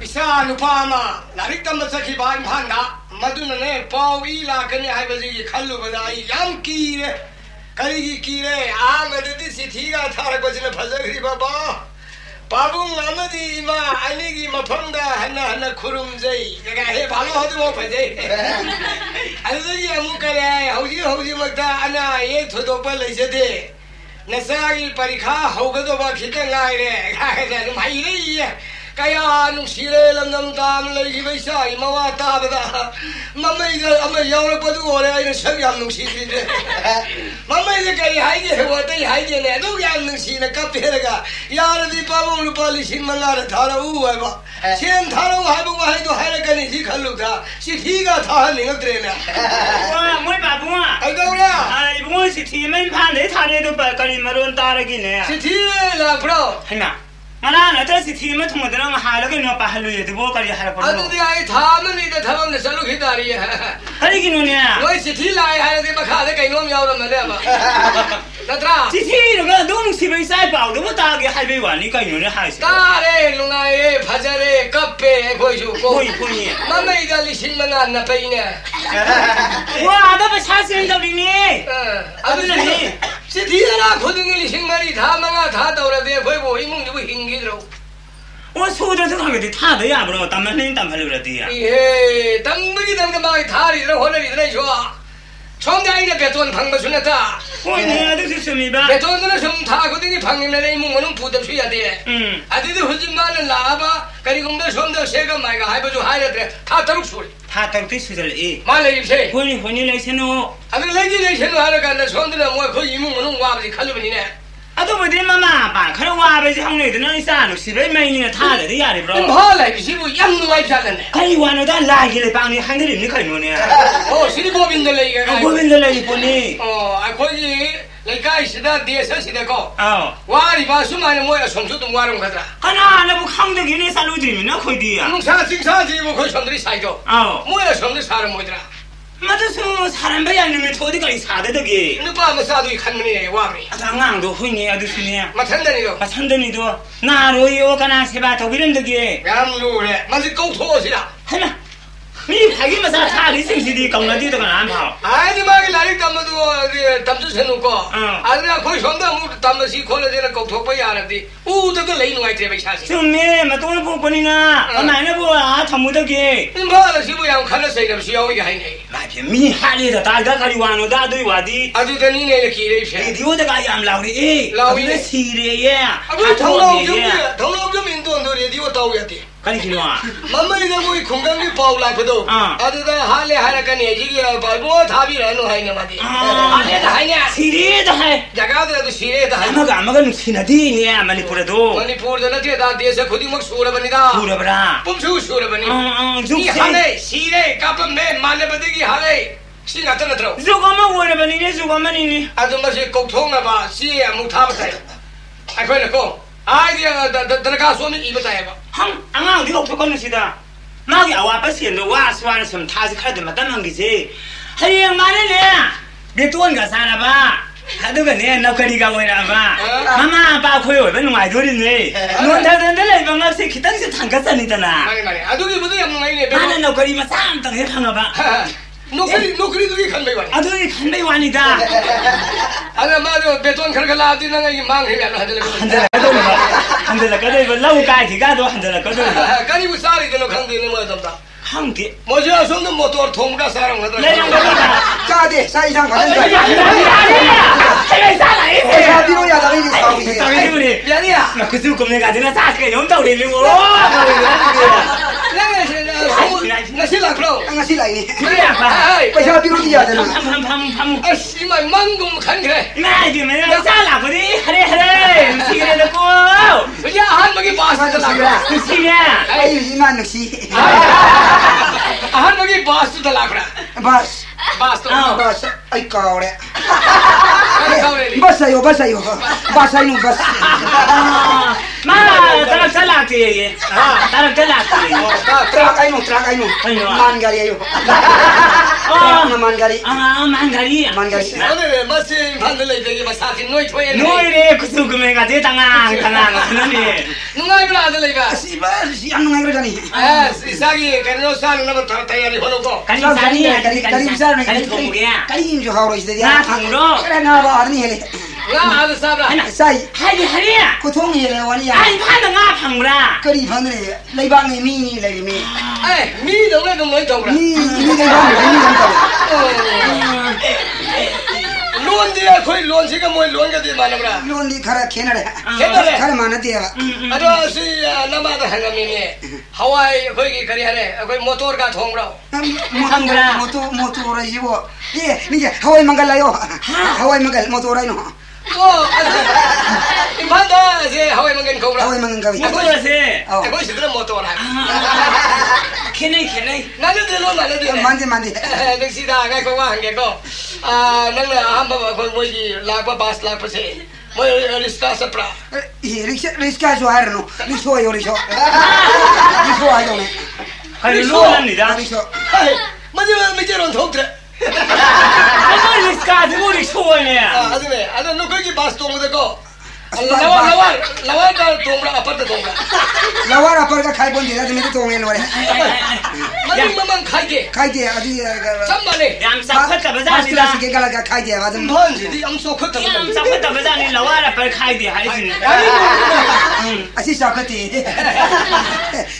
Isa Nupama, Larikam Sakiba in Panda, Maduna, Paul Ila, Kanya Habazi, Kalubada, Yankee, Kaligi Kire, Amadi City, Tarabas in a Pazari Baba, Babu Lamadi, Anigi Mapanda, Hana Kurum Zay, Palo to open day. And the Yamukare, Hoji Magdana, yet to the Palace. Nasari Parika, Hogadova Kitangare, my Kaya nung sila ng damla ibisa imawata bada mamay ama yaw pa do ore ay sabyam nung sila mamay kay haige watay haige ne do yan nung sila kapiraga yar di pamong lupali sin mangara thara u ba chen thara ha bu ha do ha ka ni si khalu tha si thi ga tha ning tre na wa moi ba bu ai do la ai bu si thi mai phan le tha ne do ba ka ni maron ta ra gi ne si thi la bro hina Mana ada si thima thuma dana mahala ke no pahalu ye tibo kali hara padu adu di ai tham ni da tham ne salu khidari hai hari ki no ne noi si thi lai hai de makha de kai nom yaw ra ma le ba natra si thi ro ga dong si bai sai pau do ta ge hai bai wa ni kai no ne hai si ta re lu ngai ye phajare kappe ai khoi su ko khoi ni ma mai ga li sin ma na pai ne wa da ba cha sin do ni adu ni si thi na khod ngi li sin ma ri tha ma nga tha taw ra de khoi bo i mung ju hing gi ro 我说的这个的他的呀，不咯，咱们能咱们留着的呀。耶，咱们那个嘛，他里头或者里头来说，床单一个别做旁不出来的。我呢，都是什么吧？别做那什么，他可能旁边那一木我能铺得出来的。嗯，啊，这都是买了喇叭，跟你讲的说的谁个买个还不就还了的，他都出来。他都得出来的。买了一些。婚礼来钱哦。啊，那来来钱还了干那说的呢，我可以木我能挖不的，看着不你呢？ 啊，都不得妈妈吧？看到娃子行嘞，的那啥，那是被买呢，他的呀的不？跑来是不？养都买票了呢。看你玩了，咱来起来帮你喊的人，你看着呢？哦，是你国民的来个。国民的来一波呢。哦，还可以，来改是的，电视是的搞。哦。娃里把什么呢？我要从头到娃弄开的。看那那不扛得给你三路的，那可以的呀。弄啥经啥子，我可以从这里晒着。哦。我要从这啥人没得啦。 맞아서 사람 배야 놈이 어디까지 사대더기 누가 사도 간문이 와미 당황도 후니 아두스니 마찬다니도 마찬다니도 나로 요가나 세바 더 비른더기 양로래 맞을 꼬토시라 하나 미 하기만 사 사리 생시디 강나디도 안 파. 아니 마기 나리 담도 담수 세놓고 아니야 거기 sonda 뭐 담시 콜레데나 꼬토빠야 하는데 우도 그 레이노 아이테 베샤시. 좀네 마동을 보니나 나네 보아 참무더기. 임바라 시부양 칼레세가 시야오게 하이네. 마피 미 하리다 다가 가리 와노 다도이 와디. 아주 되니네 기레 셰. 디오다가 얌 라우리. 라우리 시레예. 아부 통로 좀 인도노리 디오 다오야디. Kan kiloa. Mama ni kau ikungkan ni pau lah betul. Ada dah hal le hal kan ni jadi bawa thabi rano hai ni mati. Ada dah hai ni. Siri dah hai. Jaga dah tu siri dah hai. Amaga sinadi ni Manipur tu. Manipur tu nanti dah desa khudi mak sura bani dah. Sura bera. Pumsu sura bani. Ni hal le siri kapam me mana bade ki hal le. Si ngata na terus. Zugama wala bani ni zugama ni ni. Adu masih kau thong na ba si mutha batai. Aku nak kau. Ai dia dah kau suami ibu tanya ba. Hang, angang dia opto kan sida. Magi awak pasti endo was wan sem thasi khade matam hangisi. Hari yang mana ni? Dia tuan enggak sana ba. Hadu kan ni nak kari kau ina ba. Mama apa aku yo ben mai duri ni. Nuan dah lagi bang si kita ni tangkasan ni tanah. Mari. Adu ni betul yang mai ni. Mana nak kari masam tang he phang ba. Nokri tu ikan bayi wani. Adu ikan bayi wani dah. Ada mana beton kerja di nang yang mang hebat ada lagi. Handela kado ibu lau kai tiga do handela kado. Kali busari kalau kang di ni mau tamda. Kang di. Mau jual sumber motor thongga sarang ada. Layang ada. Jadi saya isang kau. Saya salah ini. Saya di mana lagi di sawi. Sawi di mana? Jadi ya. Nak kusu kumne kado na sah ke yang tahu ni lu. Nasi lah bro. Nasi lah ini. Pasal biru dia ada. Pam. Asyik mai manggung kan ke? Mai di mana? Salah beri. Hari. Mesti kena aku. Ya han bagi bahasa tu lah. Mesti ya. Ayo iman nasi. Han bagi bahasa tu lah. Bas. Bas. Ay kau le. Bas ayo. Bas ayo nu bas. Ma, tarak talak ye. Tarak talak ye. Trak ay no. Man gari ayo. Man gari. Man gari. Man gari. 오늘 마스 반들레 되게 마사kin noi thoye. Noire kusukumenga je tangang nani. Nungai bra adalaiba. Si ang nungai bra ni. Isagi kano san na tayari hono ko. Kali sani kali besar ni kali thongria. Kali jo hawro is dia. Na thongro. Kala na ba arni hele. Nga ada sabra. Sai. Hari. Ko thong hele wani ya. Ai phan nga phangra. Kari phan le lai ba ngai mi ni lai mi. Mi dong le dong noi thong bra. Mi lai ba mi dong ta. Loan dia khoi loan siga moi loan ka dia mana bra. Loan di khara khena re. Khara mana dia. Ado si nama da hangami ne. Hawai khoi ki kari hare khoi motor ka thong bra. Motor ai bo. Ye ni je hawai mangal ayo. Hawai mangal motor ai no. Imanda je hawai mangan ko bra. Hawai mangan ka. Motor se. Khoi sidra motor ha. Kenai. Nana de lo nana de. Mandi. Nang sida ngai ko wa hange ko. Nang la hamba khoi moi ki lagba bas lag pa se. Moi riska sapra. Riska jo arno. Riso ayo riso. Riso ayo ne. Hari lo lan ni da. Riso. Hai, me je ron thok tre. Ai riska de mo ri choi ne. Ada no ko ki bas tong de ko. Lawar da tong bra apar da tong bra. Lawar apar ka khai bon de da me tong en wale. Mamang khai ke adi samane. Yam sakhat ka baza ni da. Ke gala ka khai de ba dum. Mon ji di am so khat Yam sakhat ka baza ni lawar apar khai de hari sin. Asi sakhat ti.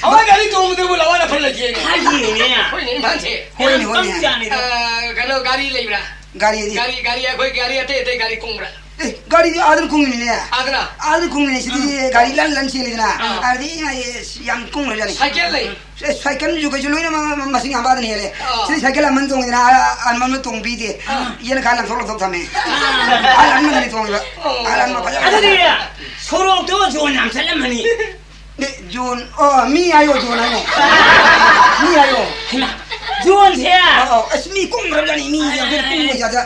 Awa gari tong de bu lawar apar la ji. Khai ne ya. Hoi ni man che. Hoi ni. Kano gari lei bra. Gari khoi gari ate gari kung bra. Gari di adun kung ni ne. Adana kung ni sidi gari lan sili na. Ardi yang kung la jani. Cycle lei. Cycle ju ko jului na masing amba ni hele. Sidi cycle man tong na an man tong bi de. Yen kan lang thok thame. Alan man ni tong ba. Alan ma phaja. Adari ya. Sorok to jo nam salam mani. Ne Jun mi ayo Jun ayo. Mi ayo. Jun se. Asmi kung ra jani mi ya fer kung ja ja.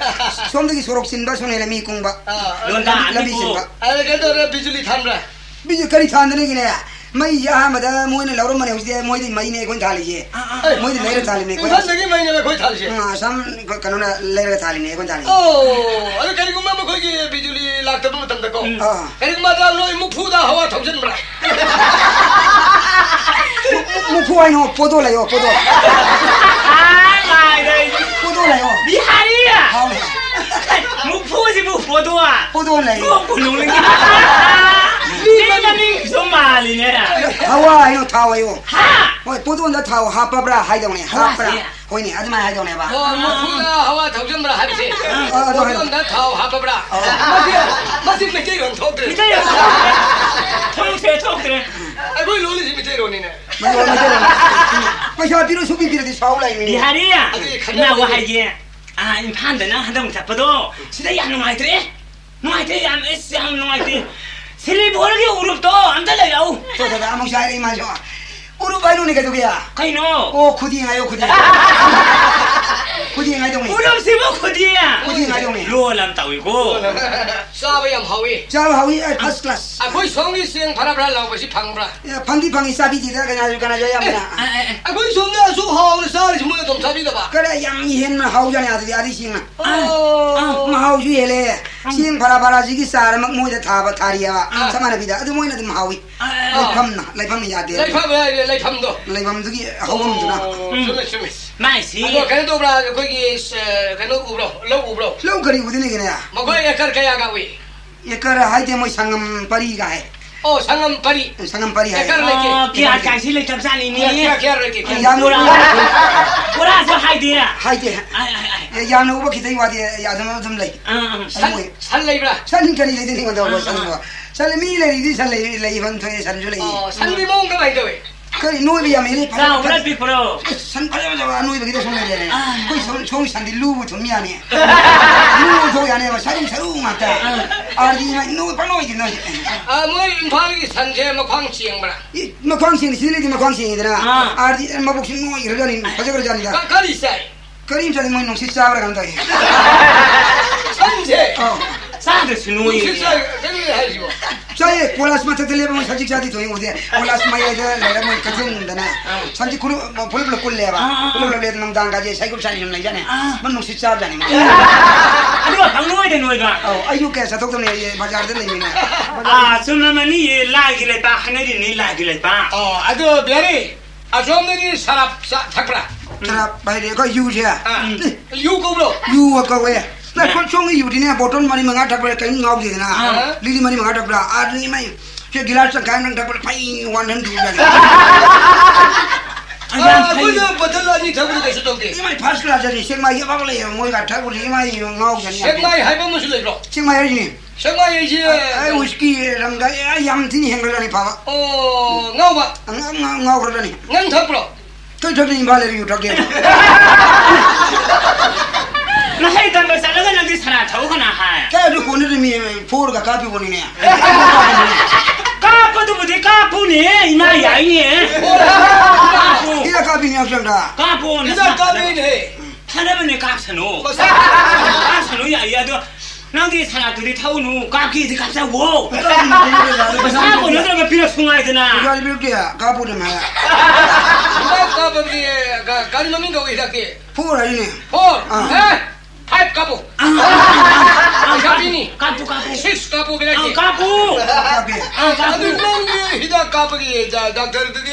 Somdagi sorok sin ba sonele mi kung ba. Londa labi sin ba. Ada ka to bijuli tham bra. Biju kari thandane gi ne. Mai ya mada moine lauro mane usde moi di mai ne kon thali je. Moi di leira thali ne kon. Thandagi mai ne khoi thali je. Sam kanona leira thali ne kon thali. Ada kari gumma ma khoi gi bijuli lakta bu tam ta ko. Kari gumma da loi mu phu da hawa thausan bra. Mu phu ai no podo la yo podo. Ai dai. Podo la yo. Bihari ya. Ha. Mu phu si mu podo a. Podo la yo. Mu lu le. Ni Somali ne. Hawa ai no thawa yo. Ha. Moi podo na thawa ha pa bra hai dong ne. Ha bra. Hoi ni adma hai dong ne ba. Mu phu da hawa thausan bra hai se. Podo na thau ha pa bra. Ma si me ke ron thok de. Thok de. Ai koi lo le si me te ro ni ne. Ma sha biro su bi biro di sau lai ni. Bihari ya. Na wa hai je. In phan da na hadam sa pado. Sida ya nungai tre. Nungai tre ya es ya nungai tre. Sili bol ge urup to amda la yau. To da among sai ri ma jo. Urup ai no ni ka to ya. Kai no. Khudi ngai yo khudi. Khudi ngai dong ni. Urup si mo khudi ya. Khudi ngai dong ni. Lo lam tawi ko. Sa ba yam hawi. Sa hawi first class. Khoi song ni siang phara bra law ba si phang bra. Phangi sa bi ji da kana jo ya ma. Khoi song na su haw ni sa ri mo dom sa bi da ba. Kare yang yen ma haw ja ni adi sing na. Ma haw ju hele. Sing phara ji gi sar mak moi da tha ba thariya ba. Samana bi da adu moi na dum hawi. Lai pham ni ya de. Lai pham do. Lai pham du gi haw dum na. Sume. Mai si. Ado kan do bra khoi gi kan u bro. Lo kari u dine gi na. Ma khoi ekar kaya ga wi. Ekar hai de moi sangam pari ga hai. Sangam pari hai. Ekar le ke. Kya ka si le tam sa ni ni. Kya le ke. Ya no pura sa hai de. Hai de. Ya no ba ki dai wa de ya dum lai. San lai bra. San kari le de ni ma do san wa. San mi le di san le ban thoi san ju le. San mi mong ka bai do. Kari no bi ya me le. Sa ura pi pro. San pa ja wa no bi ki de song le de. Koi song san di lu bu thum ya ni. Lu tho ya ne ba sa ru ma ta. Ar di ma no pa no ji no. Moi imphal gi san je ma khang chiang bra. Ma khang chiang si le di ma khang chiang de na. Ar di ma bok sing no i ro ni. Pa ja ja ni da. Kari sai. Kari sa di mo no si sa bra kan dai. San je. 사드 스노이 자예 콜라스 마트들레면 사직 자디 도이 오데 콜라스 마이에데 내가 같은데나 산지 코로 볼볼 꼴래봐 볼볼레 농당가지 사이급 산이 좀 나잖아 만 식사잖아 아니가 방노에 된 거가 아유께 사독도네 바자르들 내미네 아 숨마니 라기레 바 하늘이 니 라기레 바 아도 별이 아좀들이 사랍 작브라 사랍 바이레 거 유지야 유고로 유고에 나 콘총이 유디네 보통 많이 mga 작브라 깐 나오기나 리리 많이 mga 작브라 아니 많이 저 길라스 간는 작브라 파이 원한 두잖아 아 그거 버틀라니 작브라 계속 동대 이마이 파스라자리 생마이 바블레 뭐가 작브라 이마이 나오잖아 생마이 하이번 무슨 레로 생마이지 생마이지 아이 우스키랑가 얌티니 행거라니 봐봐 나오봐 나오거라니 난 작브라 그 저기 발레리 유탁게 나 해당 거 살아가 나기 살아 저거나 하 까도 보내미 포르가 카피 보내네 까포도 못해 까포네 이마 야이네 이라 카피 녀석다 까포네 이다 까비네 하나만에 깝사노 깝사노 야이야도 나한테 살아 둘이 타오노 까키지 깝사고 사고 너들가 빌어 숨어야 되나 이거 빌게야 까포도 마야 까버기 가리놈인가 왜 이렇게 포르 아니네 파이프 까보 까비니 까포 시스 까보 그랬지 까포 까피 아들 놈이 히다 까버기 자 닥터들이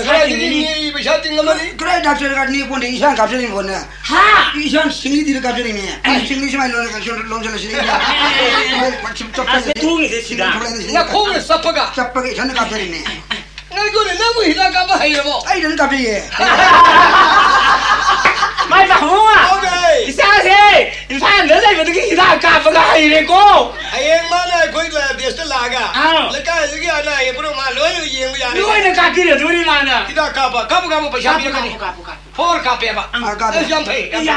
사이드니 비샤팅 거머리 그래 닥터가 니 본데 이상 갑자기 보네 하 이상 싱리들 갑자기네 싱리 좀 론절을 시리냐 도움이 됐시다 나 콩을 sappa가 sappa게 전에 갑자기네 나 이거는 너무 히다 까봐 해요 뭐 아이 전 갑자기 mai bà hú à ok sao thế sao nữa đây mà cái gì ta cà phê gà này cô anh mà này coi là biết là cả là cái này bữa mà lối được gì bây giờ lối này cà kia rồi đi mà nè cái đó cà phê bây giờ biết cái này phô cà phê mà yam phê yam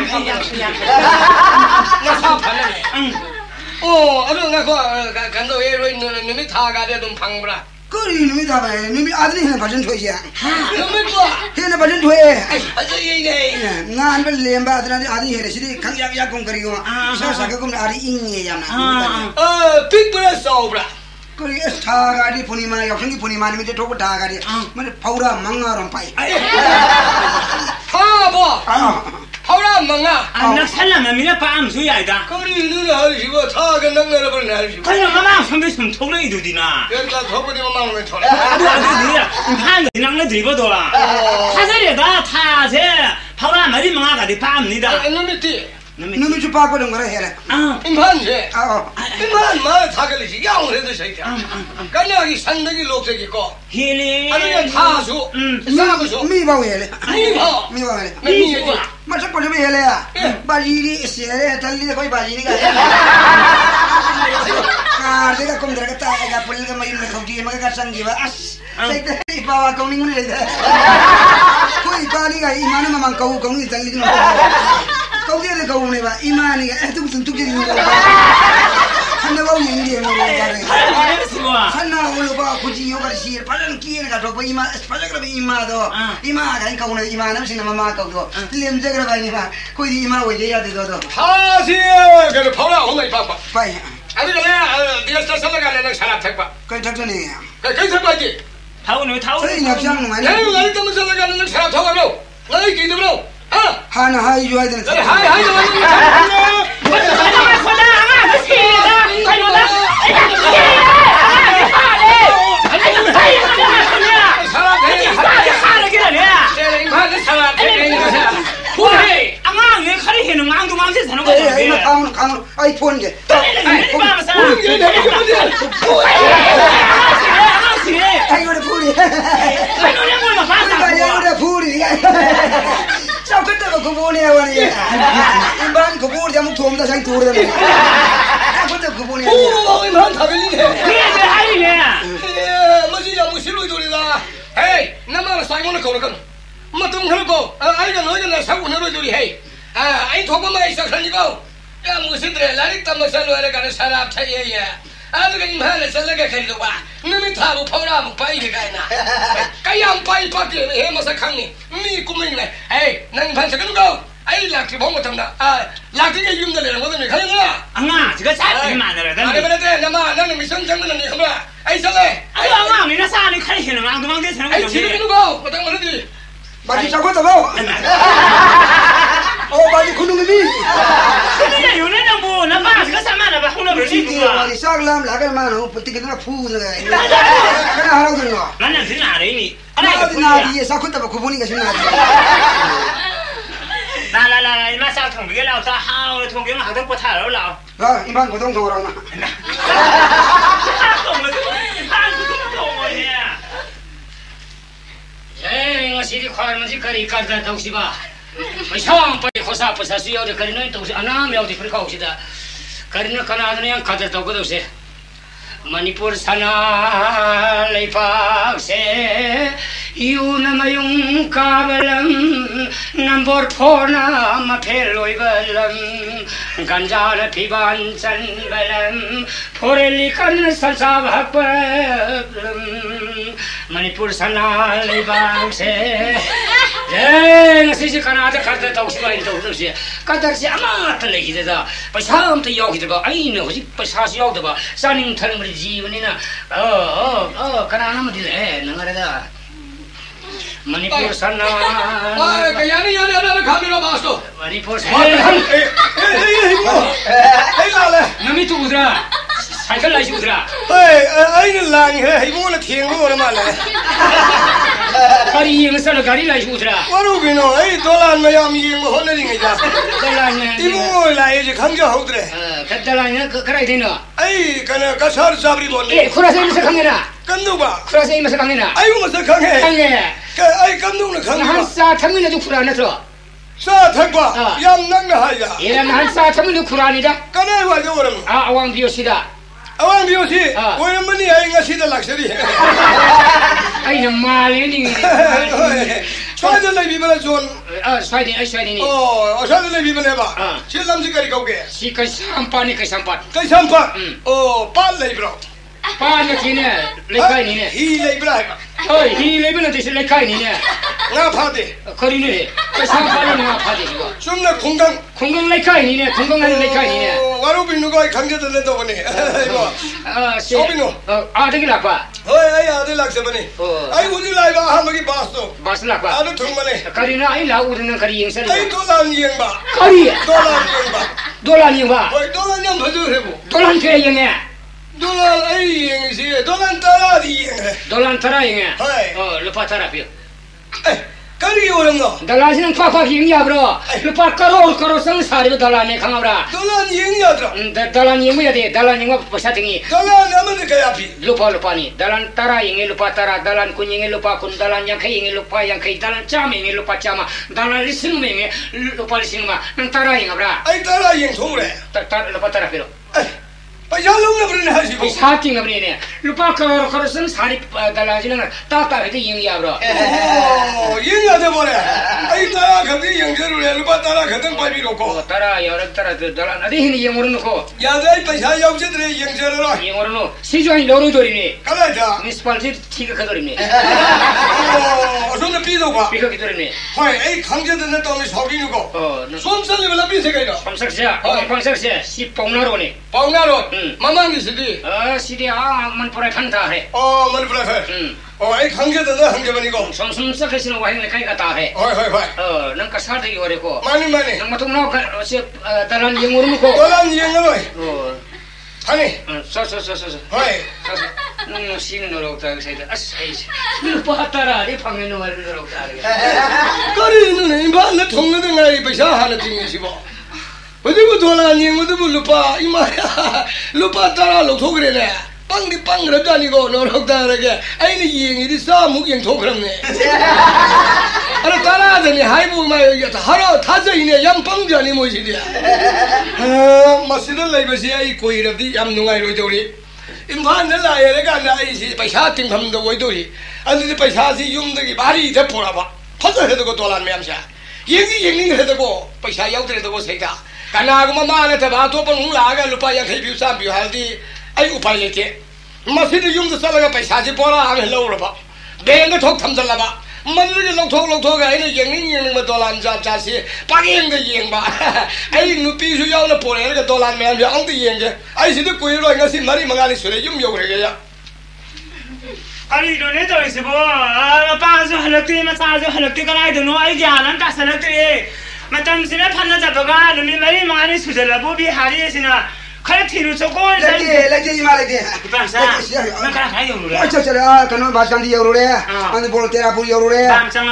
nó sao phải này anh nghe có cảm thấy rồi nó mới thà cái đó phăng bra 그 이놈이 다 봐요. 이놈이 아들이 해는 바전 토이야. 이놈이 뭐? 해는 바전 토이. 아주 이네. 나 안벨 렘바 아들한테 아들이 해래. 시리 강약 약공 그리고 사사가금 아리 인이야나. 빅브레 소브라. 그 스타가리 보니만 역성이 보니만 밑에 도고 다가리. 뭐 파우라 망나랑 파이. 뭐? 파우라 망나. 나 살라면 미나 밤 수야이다. 그리 누나 하시고 타가 낭나를 보내 하시고. 그냥 마마 선배 좀 통로이 두디나. 그러니까 저번에 마마는 쳐. 아들이야. 한 낭나 들고도라. 타자리다 타세. 파우라 말이 망아가 돼 밤니다. 이놈이 놈이 좀 바꿔던 거라 해래. 임판제. 임판 말 타ገል이지 양을 해도 새끼야. 간나기 산덕이 녹색이 거. 힐리. 아니면 타수. 사고수. 미바오 해래. 미바 해래. 미바. 맞아 꼴좀 해래야. 바지리 세래 달리 거기 바지니가. 아 내가 kom 들어갔다. 내가 볼가 뭐 이런 거 거기에 뭐 가상기와. 새끼 이바와 공인을 해. 거기 바리가 이만한만 가고 공이 달리는 거. 거기에 가오네 봐 이만이가 뚝뚝 뚝뚝이는 거 한나가 얘기해 놓으래 한나 올로 봐 굳이 요가 시 파전 끼에 가서 봐 이마 파전 이마도 이마 가인 가오네 이마는 신나 마마 가고 렘제 그래 봐 이마 거기 이마 왜 해야 돼도 하시 그 파라 혼나 이봐 빠이 아들아 네가 살살가는 사람 택봐 그 작전이 그 생각하지 타오네 타오네 저희 납장 많이 내가 날 때문에 살살가는 사람 타가로 나이 기도로 하나 하이 줘야 되는 하이 아이폰 게 아이고래 풀이 아이고래 풀이 sao cái tao có vô nè vậy em bán có vô thì em thua ta sang thua rồi sao cái tao có vô nè 오 이만 다벨리네 그게 하이네 뭐지야 뭐 실로 돌이다 헤이 나만 사이고는 거는 뭐 동하고 아이가 너희가 사고 너를 돌이 헤이 아이 도구만 있어 그러니까 야 무슨들 나리 담아서 너를 가는 사람 차이야 아들가 임하는 살라가 그리도 봐 놈이 타고 파우라 뭐 빠이게 가이나 까양 빠이 밖에 해마사 강니 미 꿈이네 에이 난 반석은 거 ai lạc thì bóng một thằng đó lạc thì cái yếm đó là một thằng này khai nữa à chứ cái sao cái mà rồi đó này bên đây nằm mà nó mình sống cái này không là ai sao đây ai à mình nó sao đi khai hiện là mang thế sao ai chỉ biết nó một thằng mà nó gì bà đi sao có tao đâu bà đi không đúng cái gì cái nàyอยู่ในน้ำบูน้ำบ้าก็สามารถแบบคุณเราไม่รู้ตัว bà đi sao làm lá cái mà nó bật cái nó phu rồi cái nào đâu rồiนั่นน่ะสิหน้าเลยนี่ อะไรกันน่ะดิsao có tao không muốn cái gì nào laมาsao thằng kiaเราta hao thằng kia mà thằng có thảแล้วเรา rồi iman có đông thằng rồi mà ngày xưa đi khoai mà chỉ cái cắt ra đâu xí baไม่ช่างไปข้อสอบภาษาสิเอาเด็กคนนั้นต้องสิอันนั้นไม่เอาเด็กคนเขาสิได้คนนั้นขนาดนี้ยังขัดตัวก็ต้องสิมณีปุรสนาเลยพักเสอยู่น้ำยุงกาบลัมน้ำบดพอน้ำมาเพลลอยบลัมกันจาระพิบันจันบลัมพอเรลิกันสันสาบักบลัมมณีปุรสนาเลยพักเสnasi si kana ada kata tahu siapa itu tahu sih kata si amat lagi dah pasal tu yau kita bah ini hoji pasal si yau tu bah saning thang berjiwa ni na kana nama dia nengar dah Manipur sana kaya ni ada kami lo bahas tu Manipur lala nami tu udra cycle lagi udra ini lang ibu nak tiang orang mana Kari yang sana kari lagi udra. Waru bino, dolan macam yang mana ni aja. Dolan. Ibu lagi je khangja hodre. Dolannya kerai dina. Kerana kasar sabri bonde. Kurasa ini sekarangnya. Kandu ba. Kurasa ini sekarangnya. Ayu masa kange. Kange. Kandu nak kange. Hansa thamina tu kurana tu. Sa thangba. Yang nang dah aja. Ia hansa thamina kurani dah. Kanai wajah orang. Awang biosida. Awang biosi. Orang mana yang ngasih dah laksari. Ay namal ini. Soalnya dah lebih mana John. Soalnya ini. Oh, soalnya lebih mana ba? Siapa sih kari kau ke? Si kesampan ni kesampan. Kesampan. Oh, pal lebih bro. Pal ni kini, lekai ni. Hi lebih bro. Oh, hi lebih nanti si lekai ni. Ngapa deh? Kari ni. Kesampan ni ngapa deh juga. Cuma konggang. Konggang lekai ni. Konggang lekai ni. Waru binu kau khangja tu leto bani. Kau binu? Ada ke lakwa? Oh, ada laksa bani. Ay uji lagi bah ham bagi bas tu. Bas lakwa. Ada thung bani. Kari na ay lau udah kari yang sana. Ay dolan yang ba. Kari. Dolan yang ba. Dolan yang ba. Oh, dolan yang baju hebu. Dolan ke yang ya? Dolan ay yang sih. Dolan tara di yang. Dolan tara yang ya? Oh, lupa tara pio. Kari orang tu. Dolan sih nak apa yang ya bro? Lupa karo sengsara itu dolan ni kang bro. Dolan yang ya tu. Dolan yang mana deh? Dolan yang apa pasal tinggi? Dolan nama ni kaya api. Lupa ni. Dolan tara yang lupa tara. Dolan kun yang lupa kun. Dolan yang kai yang lupa yang kai. Dolan cam yang lupa cam. Dolan lising yang lupa lising mah. Nang tara yang bro? Ay tara yang tu le. Lupa tara pio. Pajalung na beri nasi bu. Sati na beri ni. Lupa karo sengsara dolan sih nang tata itu yang ya bro. Oh, yang ada boleh. Ay tara kami yang jeru le. Lupa tara kadang pai biro ko. Tara ya orang tara tu dolan. Ada ini yang orang ko. Ya ada paisa yang jeru yang jeru lah. Yang orang no. Si jual lorong dori ni. Kalau ada. Municipality tiga kadori ni. Oh, asal nak pido ba? Pido kadori ni. Hai, ay khangja tu nak tahu ni sahaja ni ko. Oh, Somsal ni bela pido kaya. Somsal siya. Somsal siya. Si Paunaro ni. Paunaro. Mama ni sidi. Sidi manpurai phanta hai. Oh, manpurai phanta. Oh, ay khangja tu nak khangja bani ko. Somsal kasi na wahing lekai kata hai. Hai. Nang kasar lagi orang ko. Mani. Nang matung nau si dalan yang orang ko. Dalan yang apa? Oh. Hani. So. Hai. Nang sini nolok tak saya. Asai. Lupa tara di panggil nolok tak. Kari ni imbang nak thong na dengai paisa hana tinggi si bo. Betul dolan yang betul lupa imaya. Lupa tara lo thok re le. Pang rada ni ko nolok tak lagi. Ay ni yang ini samu yang thok ram ni. Ada tara ni hai bu mai ya haro thaja ini yang pang jani mo si dia. Masih lagi masih ay koi rabdi yang nungai lo jori. Impan ni lah ya kan ay si paisa tingkam do woi dori. Anu si paisa si yung dagi bari dah pura ba. Pasal itu ko dolan me amsa. Yang ni itu ko paisa yau tu ko seita. Karena aku mama ni terbawa tu pun laga lupa yang kaya biasa biasa di ay upay leke. Masih di yung tu salah paisa si pura ame lau raba. Benda thok tham jalan ba. มันเรื่องลงทอกไอ้เนี่ยยังมาตัวลันจ่าสิปักยังก็ยังบ้าไอ้หนูปีสุยาวน่ะปวดเลยก็ตัวลันแม่ยังอังตียังไอ้สิที่คุยร้อยงั้นสิมาริมังอาลิสุดเลยยุ่งยากเลยกันอันนี้โดนเนี่ยตัวสิบ่ป้าจะหันตีมาซาจะหันตีกันไอ้ตัวน้อยยานั่นก็สนับตีมาทำสินะพันน่ะจะบ้านนี่มาริมังอาลิสุดเลยบ่บีหารีสินะใครที่รู้สักคนเลยมาเลยป้าซ่ามันก็ใครอยู่เลยโอ้เจ้ากันว่าบาสกันดีอยู่เลยอันนี้บอลเตะปุ๊อยู่เลยบามสังเ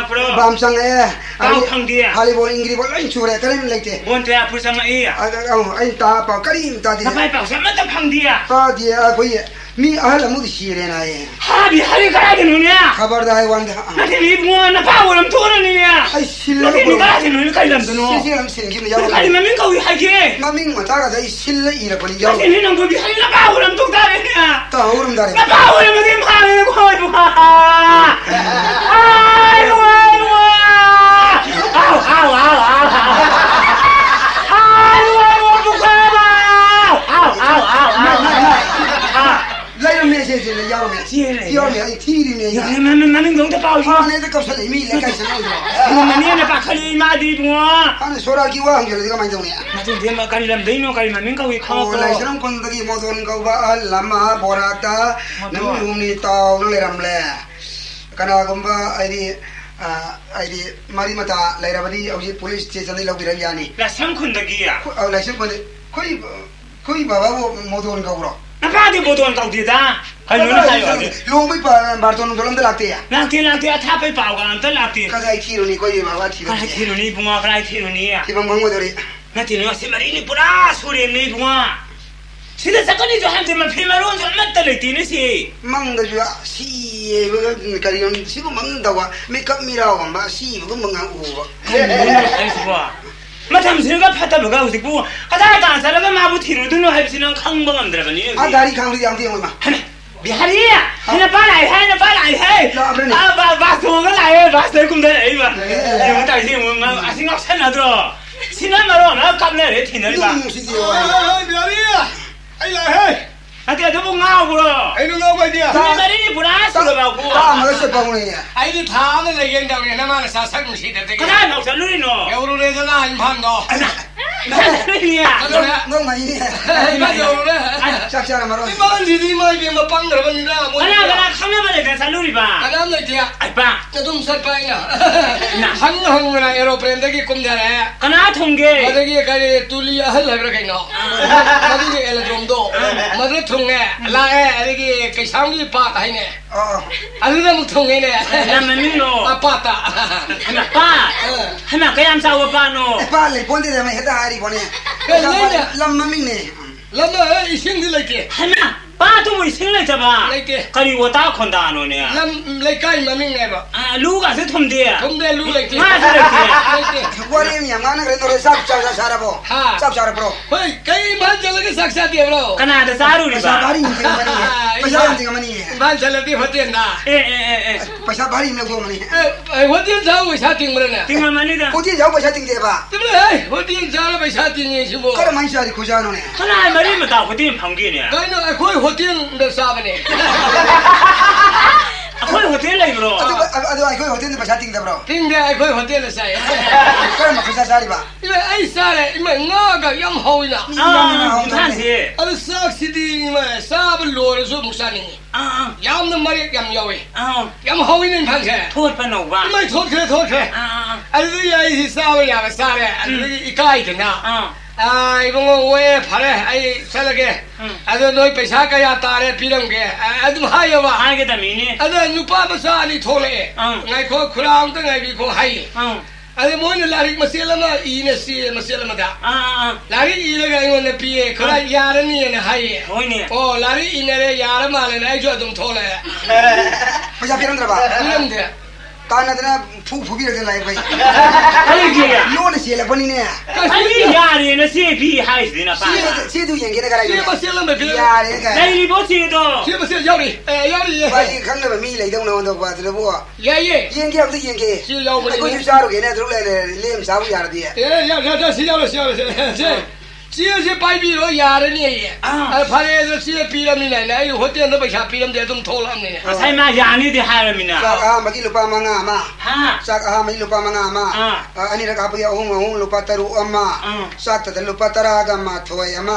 อาพังดีฮาลีบอลอังกฤษบอลอินชูเลยกันเลยเตะบอลเตะปุ๊สังไอ้ตาเปล่ากันนี่ตาดีทำไมเปล่าสังมันจะพังดีตาดีคุยมีอะไรมุดชีเลยนะฮะบีฮารีกันอะไรนู่นเนี่ยขบได้วันเดียวนั่นที่มีบัวน่ะป้าวันนั้นตัวนั่นเนี่ยไอ้สิลล์นี่กันอะไรนู่นใครลำตัวนู่นสิลล์สิ่งที่มันยาวไอ้มันเขาอยู่ไหนกันมันมิ่งมาตากระไอ้สิลล์อีระคนยาวนี่นั่งกูบีฮารีน่ะป้าวันนั้นตัวได้เนี่ยตาหูรำได้น่ะป้าวันนั้นมันที่มาเลยกูว้าไอ้ว้าเอา来了没？谢谢了，要了没？要了，一提的没？呀，那弄得包去。那这搞出来没？来干什么去？那你那把可以买的不？那说了给我，我这个买东西。那今天嘛，可以làm đấy nó，可以mà mình có khó。来，现在คนตะกี้มอดอนเขาว่าลำมาบราตาน้ำนุ่มนี่เตานั่นเลยรำเลยกันนะผมว่าไอ้ดิมาริมาตาไล่ระบดีเอาที่ police station นี่เราไปเรียนนี่แล้วสังคนตะกี้อ่ะแล้วสังคนคุยบ้าว่ามอดอนเขาหรอน้าป้าที่มอดอนเขาดีจ้าใครรู้ใครอยู่ลงไปป่าบาร์ตอนนั้นลักเตะลักเตะถ้าไปป่าวกันต้องลักเตะก็ได้ที่รู้นี่คุยมาว่าที่รู้ที่รู้นี่บัวใครที่รู้นี่อ่ะที่บังบังว่าตัวนี้นั่นที่รู้ว่าสิมารีนี่ปุ๊บสุรินนี่บัวสิแต่สักคนนี่จะทำที่มันพิมพ์ร้อนจะมันตะเลยตีนี่สิมังก็จะสิการยนสิก็มังแต่ว่าไม่กับมีเรากันบ้าสิก็มังเอาหัวไอ้สิบัวมาทำสิ่งก็พัฒนาก็สิบัวก็ได้ต่างสารก็มาบุตรรู้ตัวนู้นให้สิ่งนั้นขังบังอันเดียวกันนี่ดาริขังหรือยังที่ยังไม่มาบิฮารีอ่ะนี่ป้าไหนให้ป้าไหนให้บ้าตัวก็ไหนบ้าเสือกุ้งได้ไอ้บ้าเดี๋ยวแต่สิ่งมันสิ่งก็เช่นนั้นตัวสิ่งนั้นมาแล้วนะกำเนิดเลยที่นั่นบ้าบิฮารีอ่ะไอ้ไรเฮ้ยไอ้เดี๋ยวจะบุกเงากูเหรอไอ้นุ่งเงาไปเดียวทำไมนี่ปุ๊บนะสุดแล้วกูมันก็สุดปังเลยไอ้ที่ถามนั่นเลยยังจังเนี่ยน้ำมันสักสิ่งเด็ดก็ได้หมดจะรู้เนาะเอวรู้เลยจะน่าอินพันเนาะเนี่ยน้องมาอีเนี่ยไม่เจอเลยชักชามาร้อยบ้านที่ไม่เป็นมาปังเลยวันนี้นะมันอะไรข้างในมันเลยแต่สรุปบ้าอันนั้นเลยเจ้าไอ้ป้าจะต้องสัตว์ไปนะหังนะเอโรเพลนตะกี้คุ้มจะเลยก็น่าทุ่งเกย์ตะกี้ก็เลยตุลีฮัลเลยกันเนาะตะกี้เอลตรมโดมันเลยทุ่งเนี่ยลาตะกี้กิช่างยี่ป้าตายเนี่ยอันนี้มันทุ่งเนี่ยนั่นมันนี่เนาะป้าตาป้าให้มาก็ยังสาวป้าเนาะป้าเลยพ้นที่จะไม่เห็นอะไรพ้นเนี่ยลำมันมิ่งเนี่ยลำมันอีสิ่งที่เลยเกี่ยให้มาป้าต้องไปสิ่งเลยจ้ะป้าเลยเกี่ยคดีว่าตาคนตาโน่เนี่ยลำเลยใกล้มันมิ่งไงบ้าลูกอ่ะสิทุ่มเดียลูกเลยเกี่ยมาสิเลยเกี่ยว่าเรื่องอย่างนั้นก็เลยสับชาระบ่สับชาระบ่เฮ้ยใครมันจะเลยสักชาเดียวเราขนาดสารุดิบ้าบารีจริงมันนี่ภาษาจริงมันนี่บ้านจะเลยที่หัวเตียนนะภาษาบารีมันก็มันนี่หัวเตียนเจ้าภาษาจริงมันเนี่ยจริงมันนี่เด้อหัวเตียนเจ้าภาษาจริงเด้อป่ะจริงเลยหัวเตียนเจ้าภาษาจริงเนี่ยชิบุก็มันชาดิคุจาโน่เนี่ยขนาดมันนี่มันตาหัวเตียนพังกี้เนี่ยก็เนี่ยคุยหัวเตียนเดือดซาบเนี่ยคุยหัวเตียนเลยบรอไอ้คุยหัวเตียนภาษาจริงเด้อ bro จริงเด้อไอ้คุยหัวเตียนเลยใช่ก็มันภาษาซาดิป่ะไอ้ซาเลยมันงาก็ยังหอยนะท่านสิอันสักสิดีมันซาบโลเลยสุมุสานียามนั้นมาเรียกยามยาวียามหอยนี่พันใช่โทษปนบ้าไม่โทษแค่อันนี้ไอ้ที่ซาวยามซาเลยอันนี้อีกไอ้ถึงนะไอ้พวกเว้ยพาเลยไอ้เสลเกอันนั้นน้อยไปช้ากายตาเลยพี่น้องเกอันนั้นหายว่าหายก็แต่มีนี่อันนั้นนุปาภาษานี่โทษเลยไงเขาคราวตั้งไงพี่เขาหายอันนี้มันลาริกมาเสียละมาอีเนี่ยเสียมาเสียละมาด่าลาริกอีเลยไงวันนี้พี่ใครยาร์นี่เนี่ยหายโอ้ยเนี่ยโอ้ลาริกอีเนี่ยยาร์มาเลยไอ้จวดตุ้มโทษเลยภาษาพี่น้องตระบ้าพี่น้องเดียตอนนั้นนะผู้พี่เราจะไล่ไปอะไรกันโน่นเสียแล้วคนนี้เนี่ยไอ้ยาเนี่ยนะเสียพี่หายสินะป้าเสียดูอย่างนี้นะกันอะไรเสียมาเสียแล้วไม่เป็นยาเนี่ยกันได้รีบเสียตัวเสียมาเสียยาวดิยาวดิไปครั้งนั้นมีอะไรต้องนอนตัวตัวบัวยังยังเกี่ยวกับยังเกี่ยวเสียยาวไปไอ้คนที่ชาร์กเนี่ยตัวเล่มสาวยาร์ดียาวเสียยาวเสีย 지어서 바이비로 야르니 파레에서 지어 비람이네 나 이거 호텔에서 바샤 비람데 좀 돌았네 사이마 야니디 하르미나 sak magi lupa manga ma sak magi lupa manga ma ani ra kapu ya hong lupa taru ama sak ta lupa taraga ma thoi ama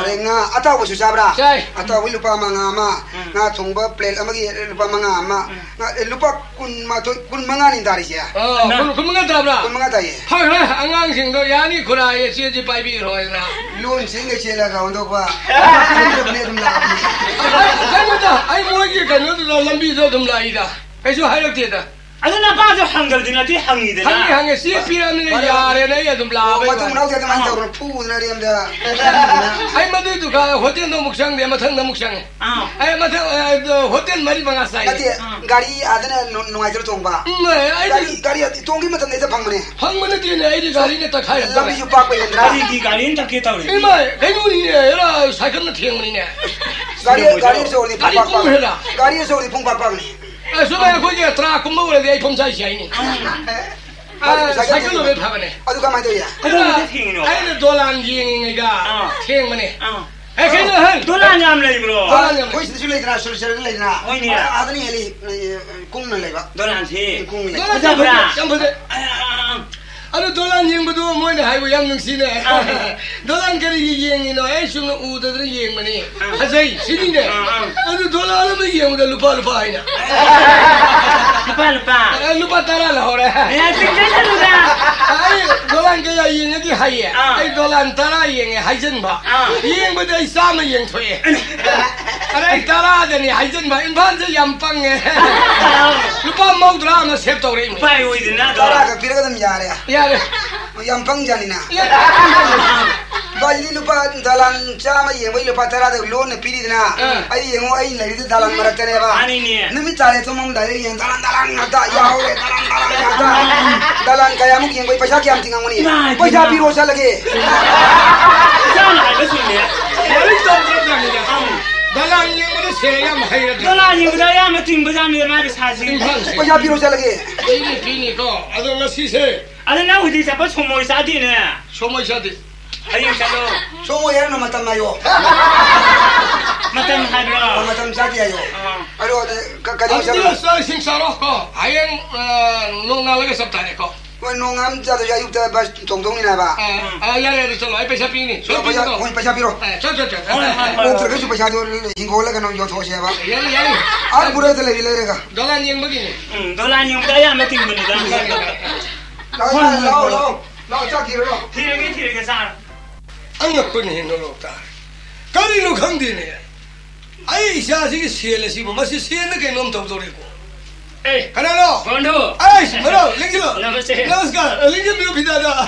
renga ataw su sabra ataw lupa manga ma na thongba plate amagi lupa manga ma lupa kun ma thoi kun manga ni dari sia kun manga dabra kun manga dai ha ha angang sing do yani khura ye siaji baibiro na luôn sinh cái chuyện là gạo đâu qua ai mua cái cái nó là làm gì rồi đâm lại đó cái số hai được tiền à anh là bao giờ hàng gần thì là tí hàng gì đấy hàng cái xí phi làm này nhà này này đâm lại mà tôi nói cho anh tao nó phu nó đi đó ai mà tôi cả hotel nó mục sang để mà thằng nó mục sang ai mà thằng hotel mà đi bằng asai cái gari ada na nuai cho tông ba gari tông cái mà thằng này sẽ phăng mà tiền này cái gari này ta khai làm gì chụp bạc vậy gari ta kia tao đấy mà cái mũi này là sai cái nó thiêng này nè gari rồi thì phăng bạc gari rồi thì phăng bạc này số này có cái tra cũng mua được cái phong sai sai này sai cái nó bị phá này ở đâu cái ai là đô la gì người ta thiêng mà này cái nó hơn đô la nhầm này bro કોઈ શું લઈ જના સુરસર લઈ જના આદની એલી કુંગ ન લેવા đô la gì કુંગ લઈ anh đô la nhiều mà đô mỗi ngày hai buổi ăn nướng xí này đô la cái gì nhiều nó ấy xuống nó u tới nó nhiều mà nè hay gì xí này anh đô la nó mới nhiều mà lupa hay nè lupa tara là hồi đấy đô la cái gì cái hay à đô la tara gì hay dân mà nhiều mà đây sao mà nhiều thôi anh tara thì hay dân mà anh bán sẽ yam pang nghe lupa mau ra mà xếp tàu đấy phải uy tín đó tara cái kia cái gì vậy yang pang jani na bali lupa dalan chama yengo lupa tara de loan piri na ai yengo ai lari de dalan marak tane ba nimi tare to mom dai yen dalan ngata yaw dalan dalan kaya mu yengo paisa kiam tingang mani paisa biro sa lage sana ai sunne ai to dalan yengo de seya ma hayra dalan yengo da ya ma tim bazam ni ma sa ji paisa biro sa lage pini ko adon la sise anh nói gì sao bắt số mồi sao đi nè số mồi sao đi hay sao đâu số mồi nó mà tầm này yo mà tầm hay rồi mà tầm sao đi yo ở đâu cái đó sao sinh sao đó có hay anh nông nào cái sắp tới này có nông am ra rồi giúp ta tổng thống này ba ya ya cho lại paisa pini số pini có paisa biro cho ông cái số paisa đó hình cố là cái nó yo thôi xe ba ya à bữa đó lại lấy ra đô la nhiều mấy đô la nhiều đây à mấy tiền mình đó Lao chắc thì rồi. Thì cái sao? Anh ngập bên hình nó ta. Cái gì nó không đi nè. Ai xa gì xe là gì mà xe nó cái nôm tàu rồi cô. Ê, cái đó. Con đâu? Ai, mà đâu, lên chưa? Namaskar. Lên chưa biểu pita đó.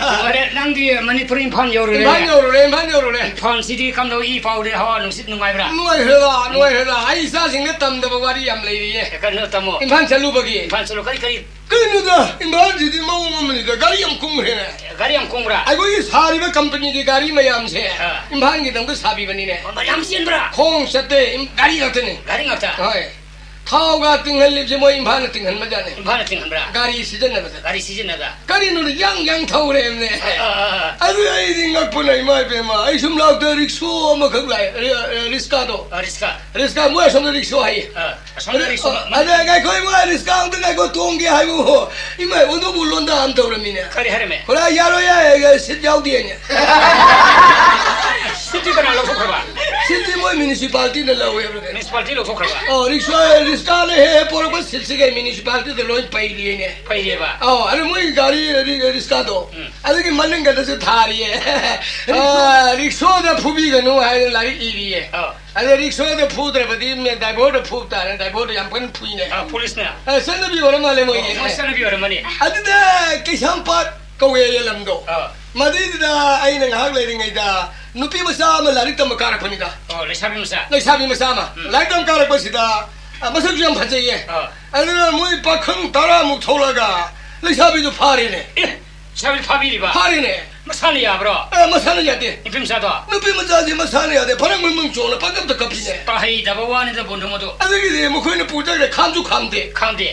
Đang đi Manipur Imphan nhiều rồi. Imphan nhiều rồi. Imphan City cầm đầu y phao để họ nung sit nung ai ra. Nung ai ra. Ai xa gì nó tầm đâu qua đi làm lấy đi. Cái nữa tầm. Imphan chalu bagi. Imphan chalu cái nu da Imphan City mau mình da gari am kung re na. Gari am kung ra. Ai ko ये सारी में कंपनी की गाड़ी में हम से Imphan की तंग साबी बनी ने. हम सीन बरा. खोंग सते गाड़ी लगते ने. गाड़ी लगता. हाय. थाव का तिंगल लिप से मोई Imphan तिंगल में जाने. Imphan तिंगल बरा. गाड़ी सीजन ना बता. गाड़ी सीजन ना दा. गाड़ी नु yang थाव रे हमने. अरे आई दिन अब पुनाई माय पे मा. आई सुम लाग तो रिक्शो में खग लाए. रिक्शा तो. रिक्शा मुझे सुन रिक्शो है. सुन रिक्शो. अरे काय कोई मुझे रिक्शा उधर काय को तोंग के है वो. इमे वो तो बुलोंदा हम तो रे मिने. खरे हरे में. कोला यारो ये सिट जाओ दिए ने. सिटी बना लो खोखरबा. सिटी मोई म्युनिसिपालिटी ने लो ये. म्युनिसिपालिटी लो खोखरबा. ओ रिक्शा ने है पर बस सिट से म्युनिसिपालिटी दे लोन पाई लिए ने. पाई लिए बा. ओ अरे मोई गाड़ी रिक्शा तो. अरे कि मन का से था रही है. रिक्शा दे फुबी गनो है लाई ईवी है. अरे रिक्शा दे फूद रे बदी में डाइवोर्ड फूता है डाइवोर्ड यम पन फुई ने. पुलिस ने. सन भी और माले मोई. सन भी और मनी. अरे दे किसान पाट कवे ये लमदो. मदी दा आई ने हाग ले रिंग दा. नुपी मसा में लारिक तम कारक बनी दा. ओ लेसाबी मसा मा. लाइक तम कारक बसी दा. मसक जम फजे ये. अरे मोई पखंग तारा मुख छोड़गा. लेसाबी जो फारी ने. लेसाबी फाबी बा. फारी ने. मसाले या ब्रो. मसाले जाते. इपिम सा तो. नुपी मसा जी मसाले यादे. फरंग मंग छोड़ पगम तो कपी ने. ताही दबवाने तो बोंधो मतो. अरे ये मुखोई ने पूजा के खाम दे.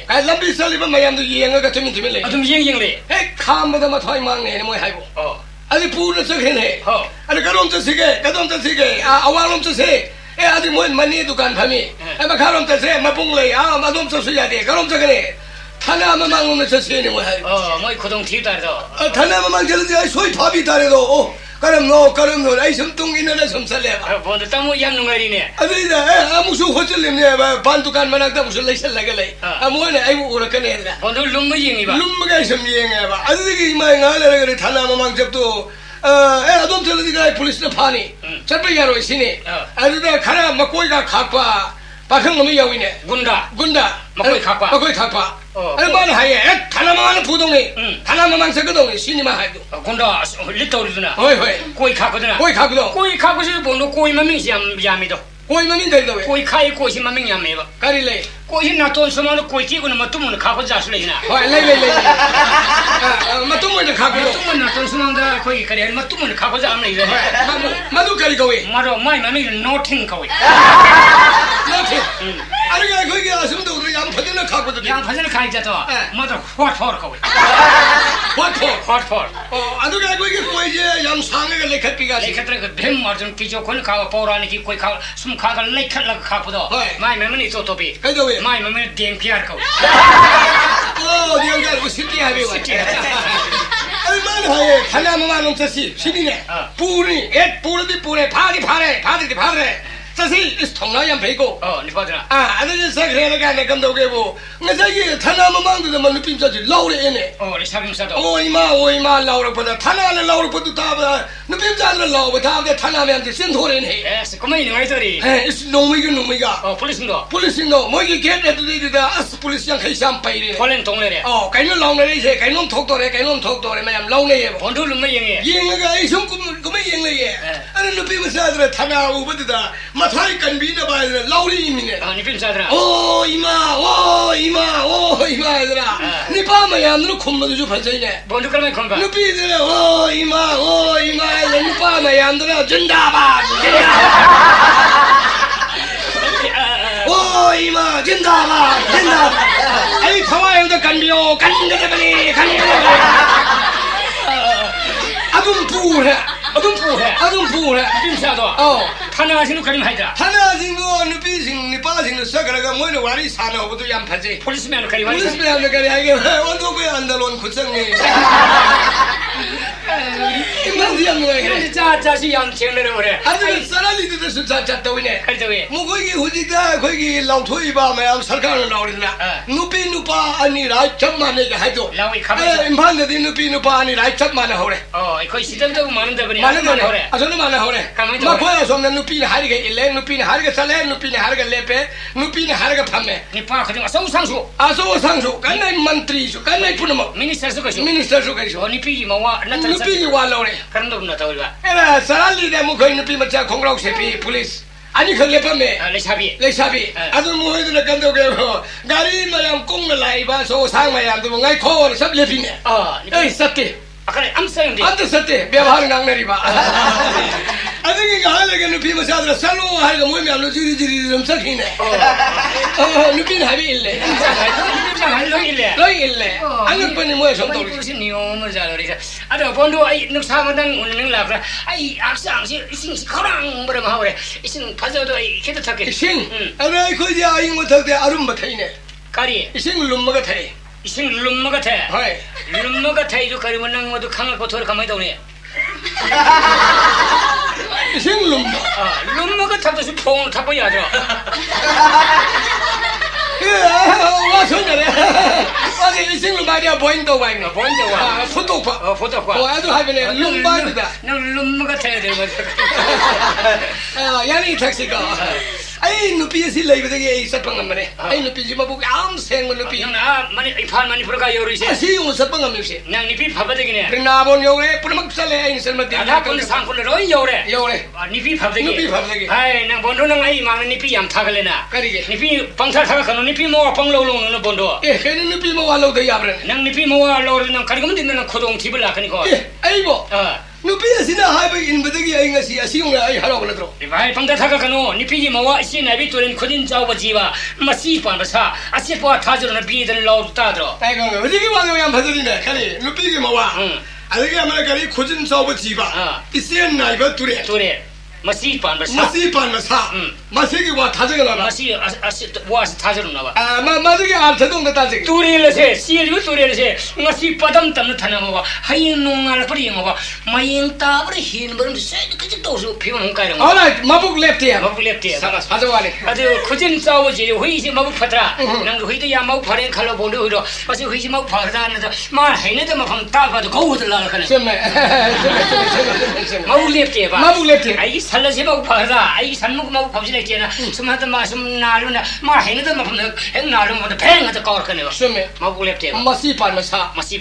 काय लंबी साली में मयम तो येंगा का तुम ले. तुम येंग ले. ए खाम में तो मथाई मांग ने मोई हाई वो. 아니 부는 저기네. 아니 그럼 저 세계, 그럼 저 세계. 아 아와롬 저 세. 에 아니 뭐 많이 두간 밤이. 아마 그럼 저 세, 마봉래. 아 마돔 저 수야 돼. 그럼 저기네. 타나만 망으면 저 세네 뭐 해. 뭐 고동 뒤다래도. 타나만 망저는데 소위 밥이 다래도. 그럼 너 아이 섬뚱이나 섬살래봐. 뭔데 땀을 양는 거리네. 아니 아무수 호텔님네 반두간 만학다 무슨 레실라길래. 아무네 아이고 오락네. 뭔데 룸무잉이 봐. 룸무가 섬이잉이 봐. 아니 이마에 나래 그래 타나만 망접도 아돔 저러니까 폴리스는 파니. 저번야로 있으니. 아니다 가라 막고이가 각과 박형 놈이 여기네. 군다. 막고이 각과. 아니 말을 하예. 타나만 부동네. 타나만 망석거든 신이만 하도. 군다 리터리드나. 호이. 고이 각거든. 고이 각거서 본도 고이만 명시함 야미도. 고이만 민들도 왜? 고이 카이 고이만 명야미봐. 가릴래. 고이 나돈 수만도 고이 끼고는 뭐 뚜문을 각고 자슬래나. 호이 레. 뭐 뚜문을 각고. 뚜문 나돈 수만도 고이 그래. 뭐 뚜문을 각고 자면 이래. 마도 가리 거기. 마도 마이만 명이 노팅 거기. 노팅. 아니가 거기 아슴도 우리 양파전을 갖고도 양파전을 가이자도 뭐도 화포를 거기. 화포. 아니가 거기 뭐이제 양상을 레카피가 레카트를 그뱀 맞은 기조건 가고 보라니 기고 가 숨가가 레카를 갖고도 마이만이 또토비. 그래도 왜 마이만이 댐피할 거. 니가 그 시티하비 와. 아니 말하에 하나만 놈자시 신이네. 뿌리 파래. 자세히 통나양 배고. 니 봐드나. 아니 사그래가 내 감독해보. 나자기 타나만 망도도 뭐 느낌자지 라우레네. 리 사김사도. 오이마 라우레보다 타나는 라우레보다 다보다 느낌자들 라우레 다보다 타나면한테 센토레네. 에스 그만이 너희들이. 놈이가. 폴리스도. 뭐이게 개들이다 아스 폴리스양 회상 빠이래. 폴렌 동네래. 가이놈 라우레 이제 가이놈 톡도래 마ям 라우레. 본도를 뭐 영해. 영가 이 성금 그만 영래에. 아니 느낌을 사들 타나 오버다. 마타이 간비나 봐야 라우리이미네. 니 빈사드라. 이마 얘들아. 니 밤에 안 들어 콤마도 좀 반짝이네. 뭔데 그러면 콤바. 니 삐들아 이마 니 밤에 안 들어 준다봐. 이마 준다봐. 아이 타와요도 간비요 간비자버니. 아둠 부해. 빈사도. 타나가시는 그림 하이다. 타나가시는 누비싱 빠싱 사가라가 뭐는 와리 사나 오도 양파지. 폴리스맨 그림 하이다. 폴리스맨 그림 하게 원도구에 안달론 구성이. 이만지 양노에 그래 자시 양청내려 그래. 아니 사람이들 수사자 떠오네. 그래. 뭐 거기 후지다 거기 라우토이바 마야 설강을 나오리나. 누비누파 아니라 정만에게 하죠. 라우이 가면. 임판데디 누비누파 아니라 정만에 하래. 거기 시점도 많은데 그래. 많은데 그래. 저는 많아 하래. 가면 막 보여 손는 누비는 하리게 일레 누비는 하리게 살레 누비는 하리게 레페 누비는 하리게 판매. 니파 그냥 소상수. 소상수. 간나이 만트리수. 간나이 푸르모. 미니스터스 거죠. 니피기 뭐와 나타. 누비기 와로래. 그런 놈 나타올라. 에라 사랄리데 뭐 거기 누비 맞자 공라고 세피 폴리스. 아니 그 레페메. 레샤비. 아주 뭐 해도 간다고 가리 마ям 꽁을 라이바 소상 마ям 도 ngay 코를 섭 레피네. 에이 satте. 그래 암사인데. 안도 satте. ବ୍ୟବहार 강내리 봐. 아니 이게 하려게 누비 맞자들 살로 하려고 뭐면 지리지리 좀 삭히네. 누비는 합이 일래. 로일래. 안는 뻔히 뭐야 좀 돌리. 무슨 니오물 잘어리자. 아도 본도 아이 늑사만당 오는 라그라. 아이 악상시 이신 커랑 뭐라 하오래. 이신 파저도 이케도 타게. 이신. 아니 거기 아이 못하게 아름바 타이네. 까리. 이신 룸마가 타이. 이신 룸마가 타. 하이. 룸마가 타이도 가리면 난 모두 강을 고토를 가만히 오네. 이신 룸마. 룸마가 타듯이 퐁 타버야 돼. 와서네. 아니 이승로 말이야 보인도 와. 포토과. 아주 하면은 룸바이다. 넌 룸마가 타야 되는 거지. 야니 택시가. 아이 누피에서 레이브되게 있었던 거네. 아이 누피지 뭐 보고 아무 생각 누피. 나 많이 이판 많이 불어가 요리시. 아시 용서번 거미시. 난 니피 파바되기네. 그러나 본 요래 뿌르막살래 인설만 나 본 상품으로 요래. 니피 파바되기. 누피 파바되기. 아이 난 본도 난 아이 많은 니피 양 타갈래나. 까리게. 니피 방탈 타가 가는 니피 뭐 방로롱는 본도. 걔는 누피 뭐 알로도 야브네. 난 니피 뭐 알로는 가리면 되는 고동 팁을 나가니까. 아이고. 누피에서나 하이브 인버드기 아이가시 아시용나 아이 하라고 그러더라. 이발 방탈 타가 가노 니피지 뭐와 시나비 또는 코딘 자오바지와 마시 반바사 아시포 타저는 비들 라우도 따들어. 아이고 어디게 와요 양 받으리네. 까리 누피지 뭐와. 알게 아마 가리 고진 사업 지바 이센 나이가 두레 masih pan masa masih gua tajaga la masih was tajaru na ba masih ke arth dong ta tajaga turil se siru turil se masih padam tam thana ba hayin nongal pari ngo ba mayin ta bar hin bar se ke to so phiun kai ro all right mabuk left ya sanas hajawale adu khujin chaw ji hui si mabuk phatra nang hui de ya mabuk phare khalo bondu hui do masih hui si mabuk phatra na ma haine de ma phang ta ba ko hu de la kana semme mabuk left ai 살라시 먹고 봐라. 아이 산목 먹고 밥실 했잖아. 숨하다 마숨 나르나 마 해는데 막 행 나르면 뭐 팽하다 거르거든요. 숨에 먹고 랩대. 마시 판마사. 아주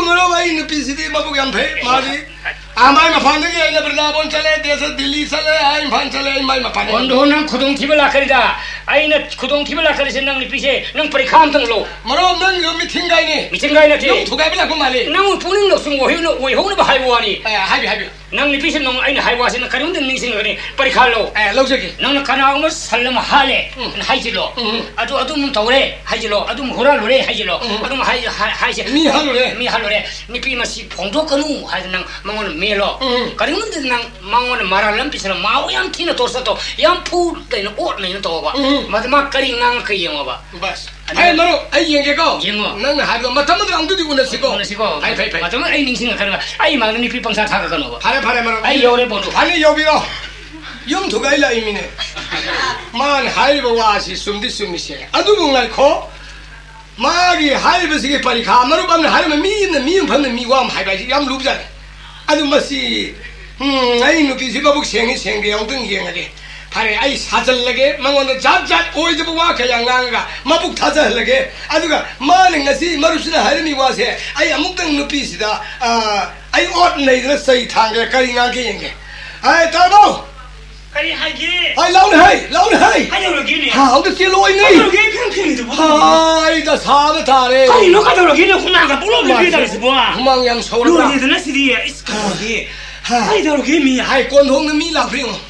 뭐로 와 있는 비스디 먹고 양패 마디. 아마이 마판데 아이나 브라본 살레 데서 딜리 살레 아이 판 살레 마이 마판. 원도는 구동 팁을 라커리다. 아이나 구동 팁을 라커리 생각이 비세. 능 뿌리 감동로. 뭐로 능 미팅 가이니. 능 두가빌라 그 말이. 능 뿌는 거 숨고 왜 호는 거 하이와니. 하비. 능 리피신 능 아이나 하이와시는 가는데 닝신 거니. 뿌리 칼로. 럭저기. 능 가나오면 살람 할래. 하이질로. 아주 문 더래. 하이질로. 아주 호라로래 하이질로. 아주 하이지. 미 할로래. 니피마시 봉도 거누 하이는 망원 메로. 가는데 능 망원 말알람 비스는 마오양 티나 도서도 양푸 되는 옷내는 도가. 마지막 거리 능 그 영어 봐. 버스. 아이 너로 아이 영계고. 영어. 능 하고 마타마도 안 두디 운으시고. 아이 페페. 마지막 아이 닝신 가는 아이 마는 니피 방사 타가 가는 거. 파레 말어. 아이 요래 보도. 아니 여비로. 영 두가일라 이미네. 만 하이버 와시 숨미세. 아두 뭔가 코. 마기 하이버스게 빨리 가마로 밤에 하려면 미인 밤에 미와ም 하이바지 양 루브잖아. 아주 마시 아이 누비지 바북 생게 영등 영하게. 파레 아이 사절라게 망원의 잡잡 오이즈부 와카야 낭가 마북 타절라게 아주가 마는 것이 마루시나 하름이 와세 아이 아묵당 누비시다 아이 옷 내는 사이 탕게 가링하게 영게 아이 따로 가리 하기 아이 라운하이 하려기니 어디 찔러있니 하려기 팽팽이도 뭐 아이 다 사는 다래 아이 너 가려기니 후나가 불러면 비다리스 뭐야 후망양 서울라 로리드나 시리야 이스카기 아이 저러기 미야 아이 꼰홍는 미라프링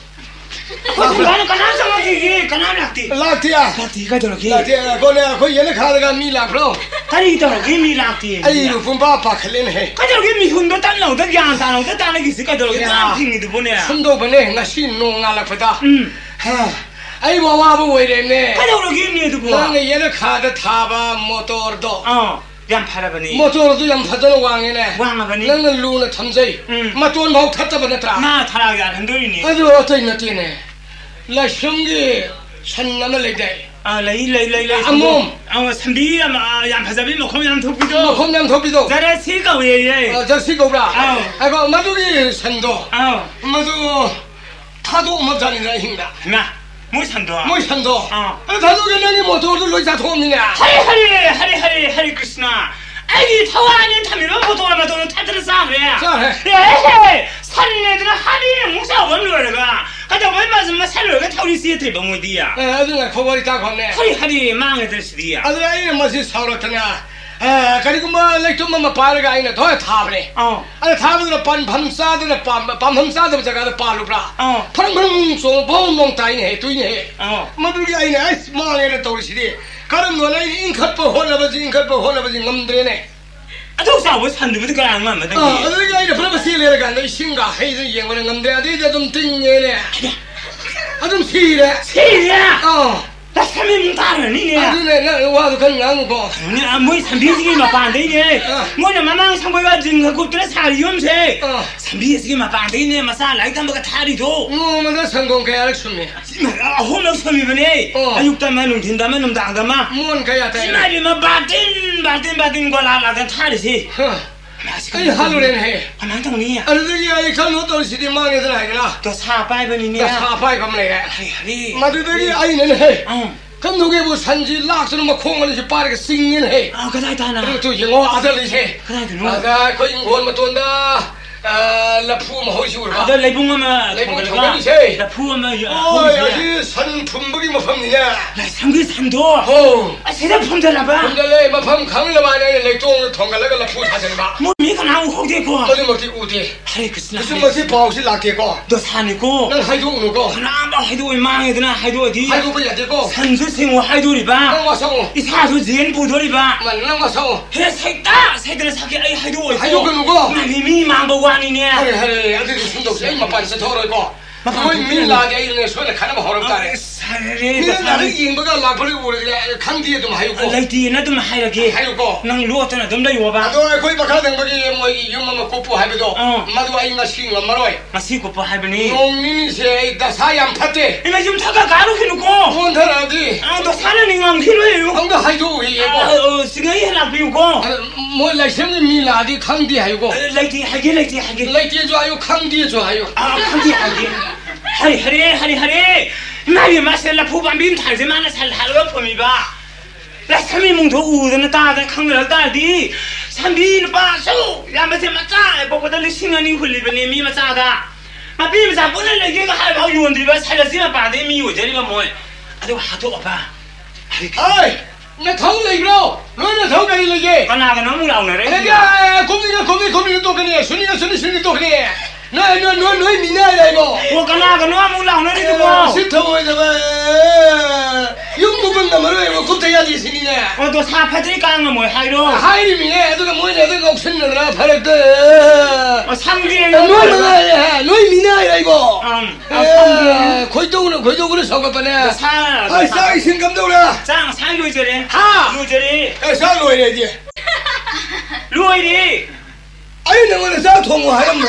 나는 가난상하게 가난락디 라티야 라티가 저러기 라티야 거네 거 얘네 가다가 미라프로 다리 저러기 미락디 아이 분바 바클린해 가저러기 미훈도 딸나오다 양산오다 딸나기 있을까 저러기 팽팽이도 보내 숨도 보내 나시 농알락보다 아이 와와보 왜이랬네 가저러기 미에도 뭐 나는 얘네 가다 타바 모토르도 양 팔아버니 모토르도 양 파자는 왕이네 왕아버니 나는 루나 탐자이 마토는 막 탔다버렸더라 나 타라게 안 흔들리니 아주 어떠있나 뛰네 라숑기 산남을 내대 레이 암몸 삼비 양 파자비 먹으면 덮이도 홈양 덮이도 자라 시가 왜예 저 시고브라 아이고 마두기 산도 마두 타도 못자니라 힘다 나 뭐 산도 다도게 내니 모토르도 로이자 도움이냐 하리 크리스나 아기 타와는 타미로 모토르가 도는 타들을 싸움이야 자 산내들은 하리는 무사 원로가 가자 왜 맞으면 살로가 타우리 시에트리 봉우디야 아들아 코골이 다 걷네 하리 망애들 시디야 아들아 이래 맛이 사오르더냐 그리고 뭐 렉좀만 빠르가 아니네 더 타버네 아니 타버들 밤사들 밤함사들 저가서 빠르브라 팡팡 뽕뽕 따이네 두이네 뭐들이 아니네 아이스 망에는 떠오르시디 가는 거는 인컷버 혼나버지 놈들이네 아주 싸워 산들부터 그냥 안 맞는 게 아들이 아니네 그러면 시리를 간다 신가 헤이즈 영원한 놈들 아들이 좀 띵네네 아좀 시리야 나 3일 다르니 아주네 나 와도 그냥 거 아니 뭐 삼비지기 마반데네 뭐냐 마망 상고가 증하고 들어 살이엄세 삼비지기 마반데네 마사 라이다 뭐가 타리도 뭐가 성공 계약 숨이 호명 섬이네 아육다만 웅진다만 놈당다마 뭔 가야 돼 지마리마 바틴 걸라라가 타리시 아이 할로렌해 아만당니야 아들이 아이 간호도 시디 망에들 아이라 또 사파이버니네 사파이 밤래 하리 마두들이 아이는 해 간호게 뭐 산지 락스는 뭐 콩을 빠르게 싱긴 해 그다이 다나 그리고 또 영어 아들이 해 그다이 너 아가 그 인권 뭐 돈다 라푸 마호시우르가 너 레붕어마 레붕 정강이세 라푸어마 여기 산 품목이 마팜이냐 상기 산도 세대 품절라봐 품절래 마팜 강을라마네 렉종 통갈라가 라푸 사전이마 뭐미가 나고 호대고 어디 먹지 우디 하리 그스나 무슨 맛이 바우시 락게고 너 산이고 난 하이도 오는거 하나마 하이도 망해드나 하이도 어디 하이도 뭐야 되고 산수 생호 하이도리봐 난 와서 이 사수 지엔 부도리봐 난 와서 해 색다 새들 사기 아이 하이도 하이도 그 누구 나니 미망보고 아니네 하래 안되지 순도 없이 이마 반스 더러고 뭐 밀라게 이런 소리 가나마 허럽다네 니는 나를 인버가 라버리고 그래 강디에 좀 하유고 라이디에나 좀 하이라게 하유고 난 루었잖아 좀 더 요봐 너 거기 막 하는 거기 뭐 유머만 꼽고 하면도 마도 아이가 시킨 건 말어요 마시 꼽고 하이버니 농민이세 나 사양 팠대 이마 좀 타가 가로 해놓고 뭔타라디 너 사는 인왕 필요해요 뭔가 하이도 이거 시간이 해라 비우고 뭐 라이생이 밀라디 강디 하유고 라이디 하게 라이디에 좋아요 강디에 좋아요 강디 하게 하리 나이 마셀라 부반빔 탈지만은 살하루가 봄이봐 나 3일 뭉도 우드는 따다 강렬 따디 3비는 빠수 야마세 맞자 보고들 시간이 흘리버니 미 맞자다 마비 맞자 보는 얘기가 할바 유원들이 살려지면 빠데 미 오저리가 뭐 아주 하도 오빠 아이 나 더울래 이거 너는 더울래 이게 하나가 너무 나오네 내가 고민이 또 그래 순이가 또 그래 너희 미나야 이거 와가나가 너무 나오네 이거 시터보이자마 용도분 남아로 이거 굽대야지 있으니네 또 사파들이 까는 뭐 하이로 하이리미네 애들가 뭐냐 애들가 옥신느라 팔았다 상기에 너희 미나야 이거 고이쪽으로 서가빠네 쌍이 신감도라 쌍 루이저리 루이저리 쌍 루이래지 루이리 아니 너는 쌍 통고 하였노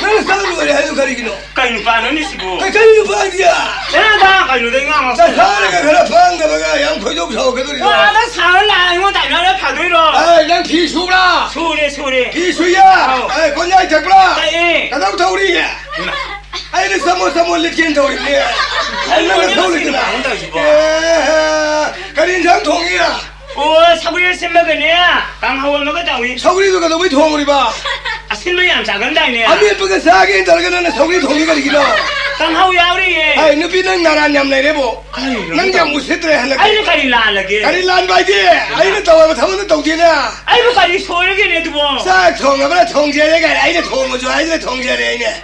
나는 쌍 루이래 하여 가리기노 까이누 빠너니시고 까이누 빠지야 내가 까이누 댕아 나 사르가 그래 방가봐가 양포족 서거들이야 와나 사를 나는 거 달라를 파도이로 난 비수라 소리 비수야 건양이 잡라 아이 나부터 우리 아이는 사모 리킨 더우리네 아이는 더우리구나 가린장 통이야 사구리 신먹으네 강하원 먹었다위 사구리도 가도 왜 통으리 봐 신먹이 안 작은다이네 예쁘게 싸게 달가는 사구리 통이가 이기노 강하우야 우리 아이 너비는 나란 냠내래보 낭자 무쇠들에 하려고 아이는 가릴라하려게 가릴라한 바이지 아이는 더워서 타면은 동지나 아이고 가리 소리게 두고 싹 통하면 통제래가 아이는 통을 줘 아이는 통제래 이네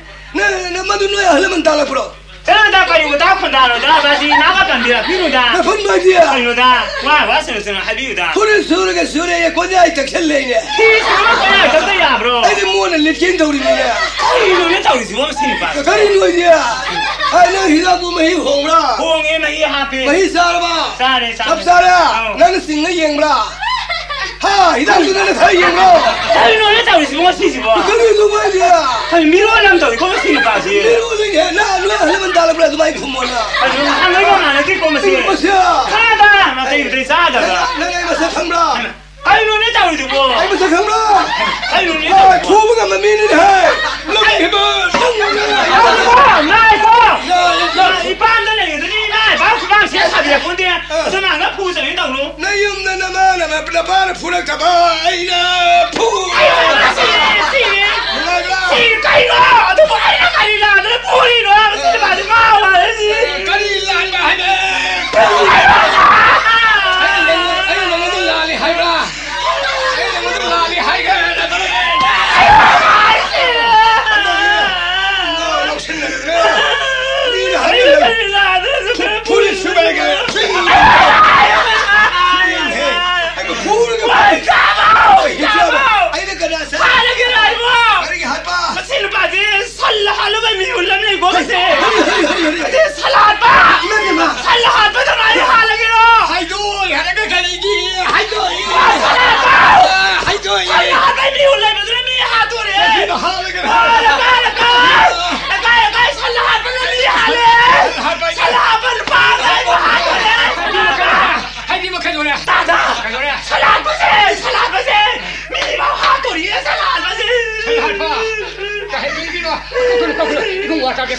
너만 너야 하려면 달라불어 다 가지고 다 콘다로 다 다시 나가던데라 비누다 나 번마지야 비누다 와서는 하비우다 그래 서로가 서로에 권야이 딱셀레이네 그래 저도야 브로 아니 뭐는 리킨 더우리네 이놈의 타우지 뭐 신이빠 가린 거지야 아니 히다 보면 히 홍라 홍에 마이 하피 마히 사라봐 사래 삽사라 나는 싱어 잉브라 히다 수는 다 잉브라 이놈의 타우지 뭐 신이빠 그래 누구야 아니 미로남 타우지 뭐 신이빠지 미로는 나 하려면 달라불어도 많이 품어라 아니 한국은 안 할게 꼬마시 뭐야 하다 맞다 이거 싸다 내가 이거 생라 아이놈의 타우지 뭐 아이고 생라 아이놈의 도부가 만미는 해 해봐 나이스 이반들은 이들이 나 시작하기야 본데 저는 안 가고 있어 인다로 나 나만 플라바르 풀을 잡아 아이나 푸 가이로 너 뭐하냐 가리라 너 뭐리로 쓰지 마지 마 가리라 하네 아이 너무 라리 하이라 아이 너무 라리 하이가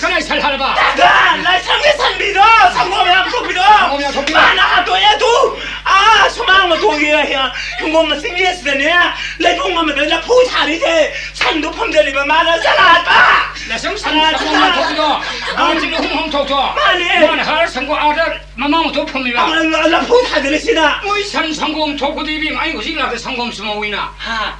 가만히 잘 살아봐. 나 상미도 상고면 속비도 만화 도에도 소망은 도 통이야. 형님만 생겼으네. 내 형님만 나 포탈이지. 산도 펌들이면 말아 살아봐. 나 생산 통나 통도. 아 지금 홍홍 통도. 만 하루 성공 아들 마마무 도 펌이가. 나 포탈들이시나. 뭐 산 성공 도구디비 많이 고시라도 성공 좀 오이나. 하.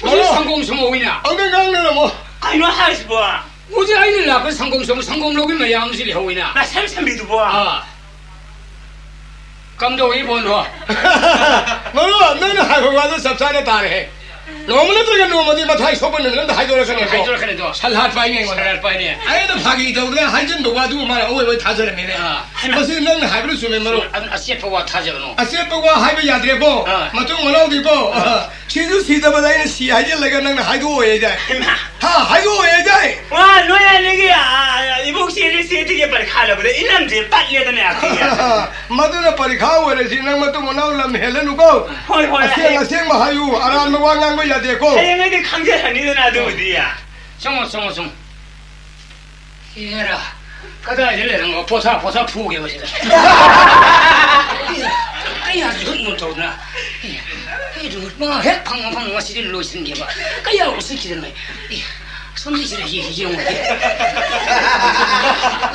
무슨 성공 좀 오이나. 안 강내는 뭐. 아이고 하시 봐. 어제 아이들 나그 성공 좀 성공 로기 뭐 양실이 오이나. 나 삼삼비도 봐. 아. 감독이 본어. 너는 하고 가서 섭사에 따래. 너무나 들어가 너무디 마타이 소번는 넌 하이도라 그네. 하이도라 그네도. 살할 바이네 거. 살할 바이네. 아이도 파기 더우가 한전 녹아두고 말아. 왜 다저래네. 무슨 넌 하이브를 주면 뭐로. 아세포와 타저노. 아세포와 하이브 야드레고. 마tung 말아오디고. 시주 시다바다이는 시하이들라가 넌 하이도 오해자. 하 하이도 오해자. 와 너야 내게야. 이복시를 세트게 빨리 가려 그래. 이 남자 빨리 해다네 아키야. 마두나 빨리 가오래. 지난 마tung 나올람 헬레누고. 헐. 아생 마하유 아란 노왕한 거 야드레고. 애영에게 강제하니 나도 어디야. 정어. 얘라. 가다 이래는 거 보사 푸게 오시다. 아야 이건 못 돌나. 이거 뭐 핵팡팡 시리를 놓으시는 게 봐. 가야 오시기는 손지시를 이용.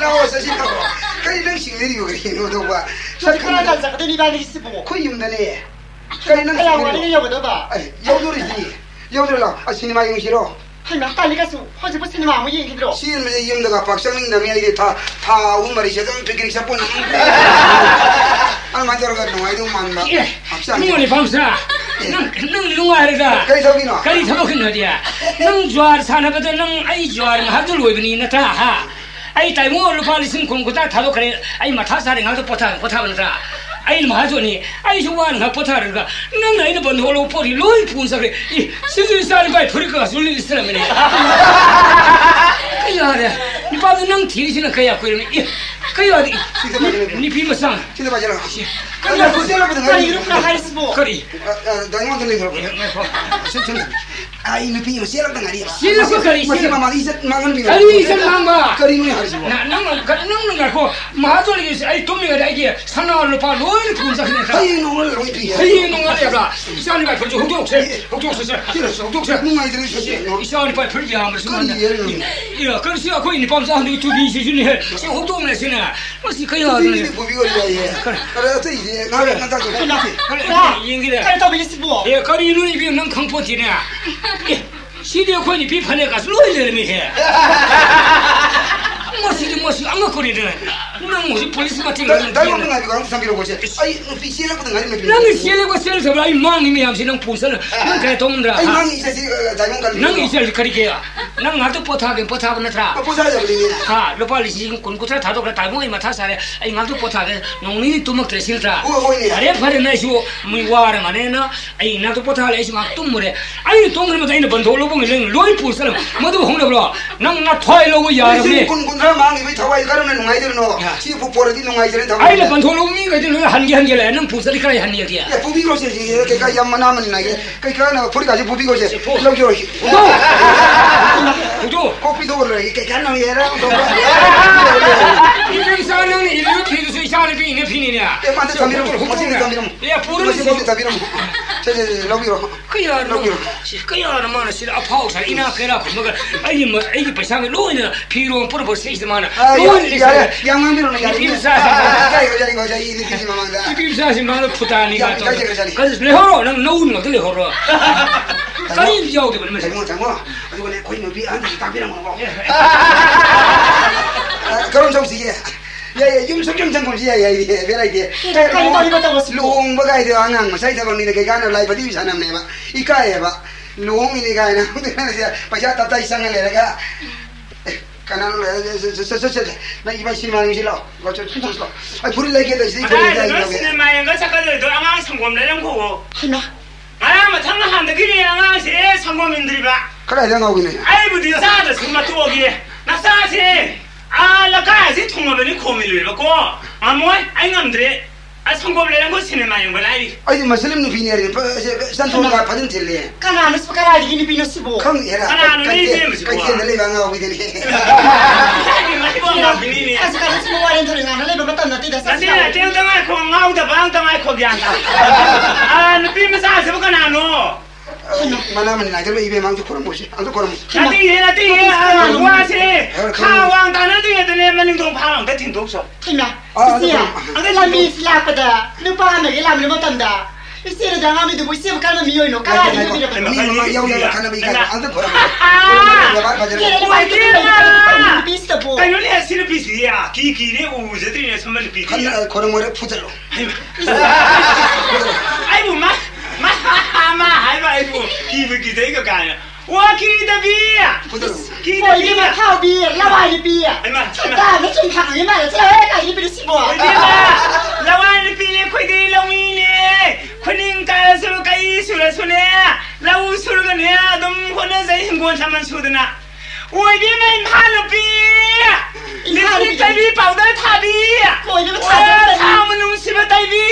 나와서 시카고. 그이 능식 내리고 그래. 너도 봐. 그러다 자꾸 니 발이 있어 보고. 거의 힘드네. 그이 능식 그냥 내리고. 우리 여기도 봐. 여우들이지. 여우들라. 시네마 용시로. 하나 빨리 가서 허지 무슨 마 아무 얘기 들어. 시인은 이임도가 박상민 남이야 이게 다 우말이 세상 되게 잡고 안 만들어가 농아이도 만나. 누구니 밤사. 능 누구하르다. 그리 저기나. 그리 저기 어디야. 능 좋아할 사나보다 능 아이 좋아하는 하들 왜그니 나타 하. 아이 타이모 루팔리신 공고다 타도 그래. 아이 마타사리 나도 포타는다. 아이 마하조니 아이 좋아하는 거 포타르가 능 나이는 번홀로 포리 로이 푼사그래. 이 시주사리 바이 프리카가 술리 있으라면에. 그야래. 이 밤에 능 뒤리시는 그야 그러면 그야 니 비마상. 진짜 맞아라. 그냥 고생하거든. 아니 이렇게 할수 뭐. 그리. 너희만 들리 들어. 아이 누피면 세락당 아니야. 실수 그리. 마마 이제 망을 비는. 아니 이제 망봐. 그리는 하지 뭐. 나는 갖고 마하조리 아이 돈미가 이게 산나로 봐 로이를 분사했다. 아이 농을 로이피야. 아이 농아리가 이산이 봐 벌써 혹독세. 농아이 들으셨지. 이산이 봐 벌지 않으면 이거 그래서 거기 밤사한테 두비 시준이 해. 혹독내시네. 무슨 그야. 이게 보비거리야 얘. 그래 이제 나를 나가 줘. 그래. 인기래. 그래 더 비스 뭐. 예, 거기 눈이 비는 강포지네. 시대 권이 비판해 가서 로이를 해. 뭐시 안 거리는. 난 무슨 폴리스 같은 거. 나 없는 가지고 한국 상비로 보지. 아이 누피 시라거든 가리면. 나는 시래고 셀서 아이 망님이 함시는 부서는 난 그래 동문들아. 아이 망이 이제 자용 가리. 난 이제 그리게야. 난 나도 포타하는 트라. 보사자 그리네. 하, 로팔리 지금 군구tra 다도 그래 달모이 마타사래. 아이 나도 포타게 농니 뚜먹 드실자. 오오이네. 아래 파르나시오 무와라 마네나. 아이 나도 포타래 이마 뚜무래. 아이 동그르면 다이는 번도로 봉을 로이 부서는 모두 홍려불어. 난 토이로고 야르네. 군군사 망이 왜 타와 이가르는 농아이들은 지 부포르디 농아이들은 다. 아이 번도로 미가 들 한개 는 부서리 그래 한 얘기야. 야 부비고시 이렇게 가 야만하면 나게 그러니까 부리가지 부비고시 러기로 또 커피도 그래 이렇게 가는 얘라 이름 사는 일로 피두수 이상을 비네 비니냐 만데 담비름 무슨 담비름 야 부르는 담비름 저 러기로 그야 그야 만은 실 아파우사 이나 그라 뭐가 아이 배상이 로이는 피로 뿌려 볼 수 있지만 로이는 양만비로는 야 이거 이 비지마만다 이 비사시만 푸다니가 그래서 레호로 난 노는 거 레호로 까리 지역에 보면 장모 이번에 거의 너비 안 담비랑 먹어 그럼 좀 시게 야야 윤석영 장군이야 이게 베라 이게 까리 빨리 갔다 왔어. 롱바가 이제 안한 거 사이다 버리는 게 가는 라이브 디비 사람네 봐 이까에 봐 롱이니 가나 근데 바자 따따 이상을 내가 가나는 나 이번 시만 실로 거쳐 춘천서 아 불을 내게 돼 이거 아 시네마에 거 잠깐도 아마 성공내는 거고 하나. 아마 장난한데 그래 아마 제 성공인들이 봐 그래 내가 오고 있네 아이고 네 사다 정말 또기 나 사지 아 나가지 통화변이 고민을 받고 아 뭐야 아이 남들이 아 성공내는 거 시네마에 거 아이 아이 마슬림 누비니야 산토가 받은 텔레 까나는 스파가라 이기니 비너스 뭐. 컴 얘라 까나는 이제 무슨 뭐. 까이게 내가 오고 있네. 아니 ngau bini ni. Sekarang semua orang tu dengan hal betul nanti dah. Nanti tiang tengah kau ngau dah bang tengah kau gian dah. Nabi masa siapa kan anu? Mana mana nak jadi ibu mang tu korang musik, aku korang. Nanti wah sih. Kawang tanah tu yang tu ni mending dong palang, dah tinggal so. Timah. Sia. Angkat lami siapa dah? Lupa anda gelam ni betul dah. Isteri dah kami tu buat bukan mio ini. Kalau ini tidak betul. Ni yang kan nabi kan, aku korang. Bisa bu. Kayu ni hasil bisi ya. Kiki ni jadi ni semua bisi. Kan korang mau putar lo. Ayo mah. Hai ibu, kita ikut kan? Wah kita biar, kita biar kau biar, lawan biar. Dah, macam hang ni mana? Saya kali beri semua. Lawan biar, kau di lawan ni, kau ni kaya suruh kaya suruh sunnah, lawan suruh kan ya, dom kau ni saya hingga sama suruh na. Wah dia main malu biar, ini tapi powder tapi. Wah, menung siapa tapi.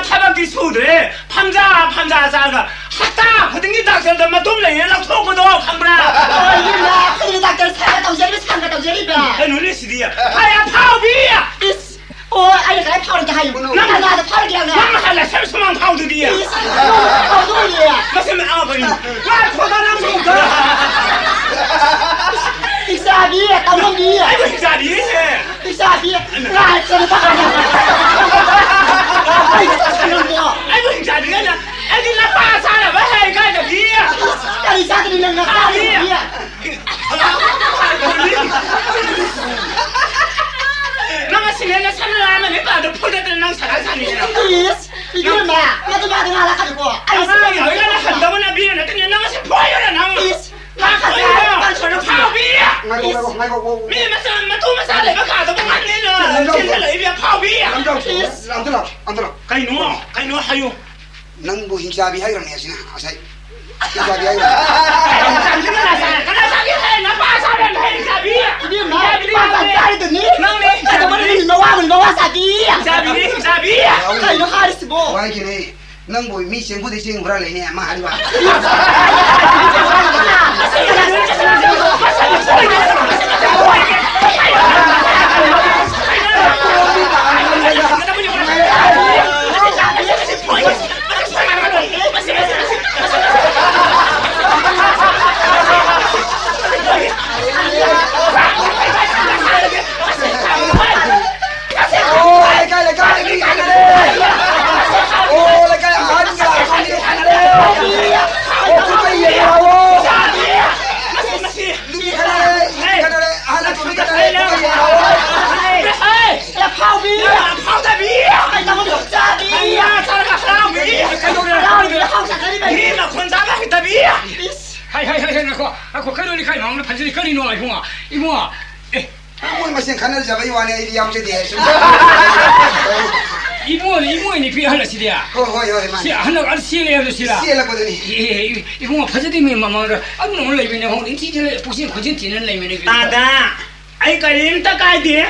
타박 기수들 판자 자가 하다 그등기 닥터들 맞돔래 연락 통고도 감브라 이마 그들이 닥터 사가 동생이 상가 동생이 봐 눈이 시디야 하야 파우비야 아니 그래 파우를 하요 나도 파우를 그냥 나 할래 샘수만 파우들이야 파우들이야 무슨 아버지 와 토다남 속다 익사비야 떠넘비야 아이고 익사비야 나 저리 아이고 익사비야 애들 나 빠사라 왜 해 가자 비야 아니 자들이 내가 파우비야 나가 시내에 살라면 내가 너 포대들 난 살아사니라 이게 뭐야 나도 나라 가지고 아니 여기가 한다고 나 비는 그냥 나가 세 보여라 나 나가자 저는 파우비야 Ngai 미 마사 내가 가도 뭐 안내는 진짜 이비야 파우비야 Antara. 가이노 하요 Nang bu hingsabi hai orang ni sini, asai. Hingsabi hai. kana sabi hai na pasaran hai sabiya ini mah pasar itu ni ada mana ni bawa sabiya kayu harus bo Wah kini, nang bu mi sengku di seng beralih ni, mah hari wah. Aku kan ni kai nong na panjang kan ni nong ibu Aku masih kanan siapa yang wani ini yang jadi. Ibu ni pihak lah sih dia. Hoi mana. Si anak ada si le ada si lah. Si lah kau ni. Ibu mah panjang ni mama ada. Aku nong lagi ni hong ini je pusing kucing tinan lagi ni. Tada, ay kalim tak kaya dia.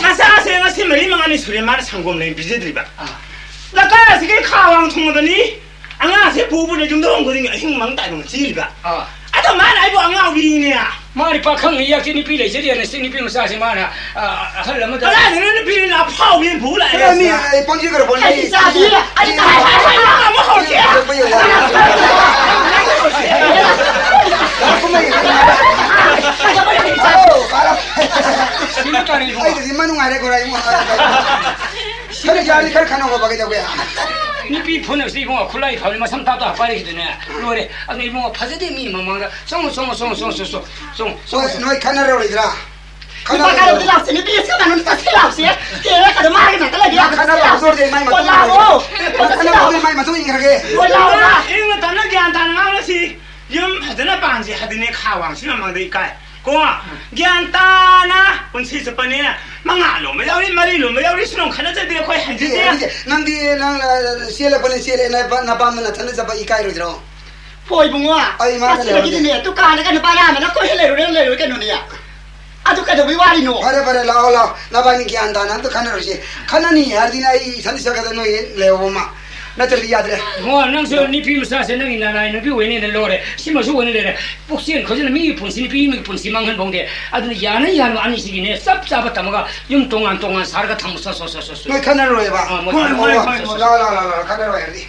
Masa saya ngasih meri mangani suri mar sangkom lagi bijak diri ba. Lekas sikit kawang thong ni. Angah saya bubu ni jumlah orang kau hing mang tak dong ciri ba. Atau mana ibu angah begini ya? Mari pakang iya kini pilih jadi anak sini pilih masa mana? Hal lama dah. Kalau ni pilih nak pau pilih pula. Ni panggil kerana boleh. Ay sabiya ay Kamu hau dia. Aku mai. Sini kan ibu. Ay, di mana ngare kau rai mu? Kalau jadi kerana kau pakai jago ya. Ni pi phone sih ibu kulai phone macam tak tahu apa lagi tu ni. Luar aku ibu pasal dia mi mama dah. Song. Noi kanan rai dah. Kalau tidak sini biasa kan kita silap sih. Dia kalau marah nak lagi dia. Kanan absurd dia main macam. Kanan absurd main macam ini kerja. Ini tanah gian tanah sih. Yang hadana panji hadine kawang sih memang dah ikai. Kau gian tanah pun sih sebenarnya mengalu. Mari senang kerana jadi kau hanjit dia. Nanti siapa pun siapa napa mana tanah siapa ikai tu. Poi bunga. Ay mana lagi ni tu kan para mana kau helai kan dunia. Aduh kada biwari no. Pada lau napa ni kian tanah tu kanan ni. Kanan ni hari ni tanah siapa kata noi lewo ma. 나들이 야들 뭐 낭서 니 비무사세 낭이 나나이 니 비웨니는 로레 심어서 원래래 복신 거기는 미 본신이 비미 본심망한 봉데 아들 야는 아니시기네 쌉싸봤다 뭐가 용 동안 살가 탐무서서서서 너 카메라로 해봐. 라라라라 카메라로 해야지.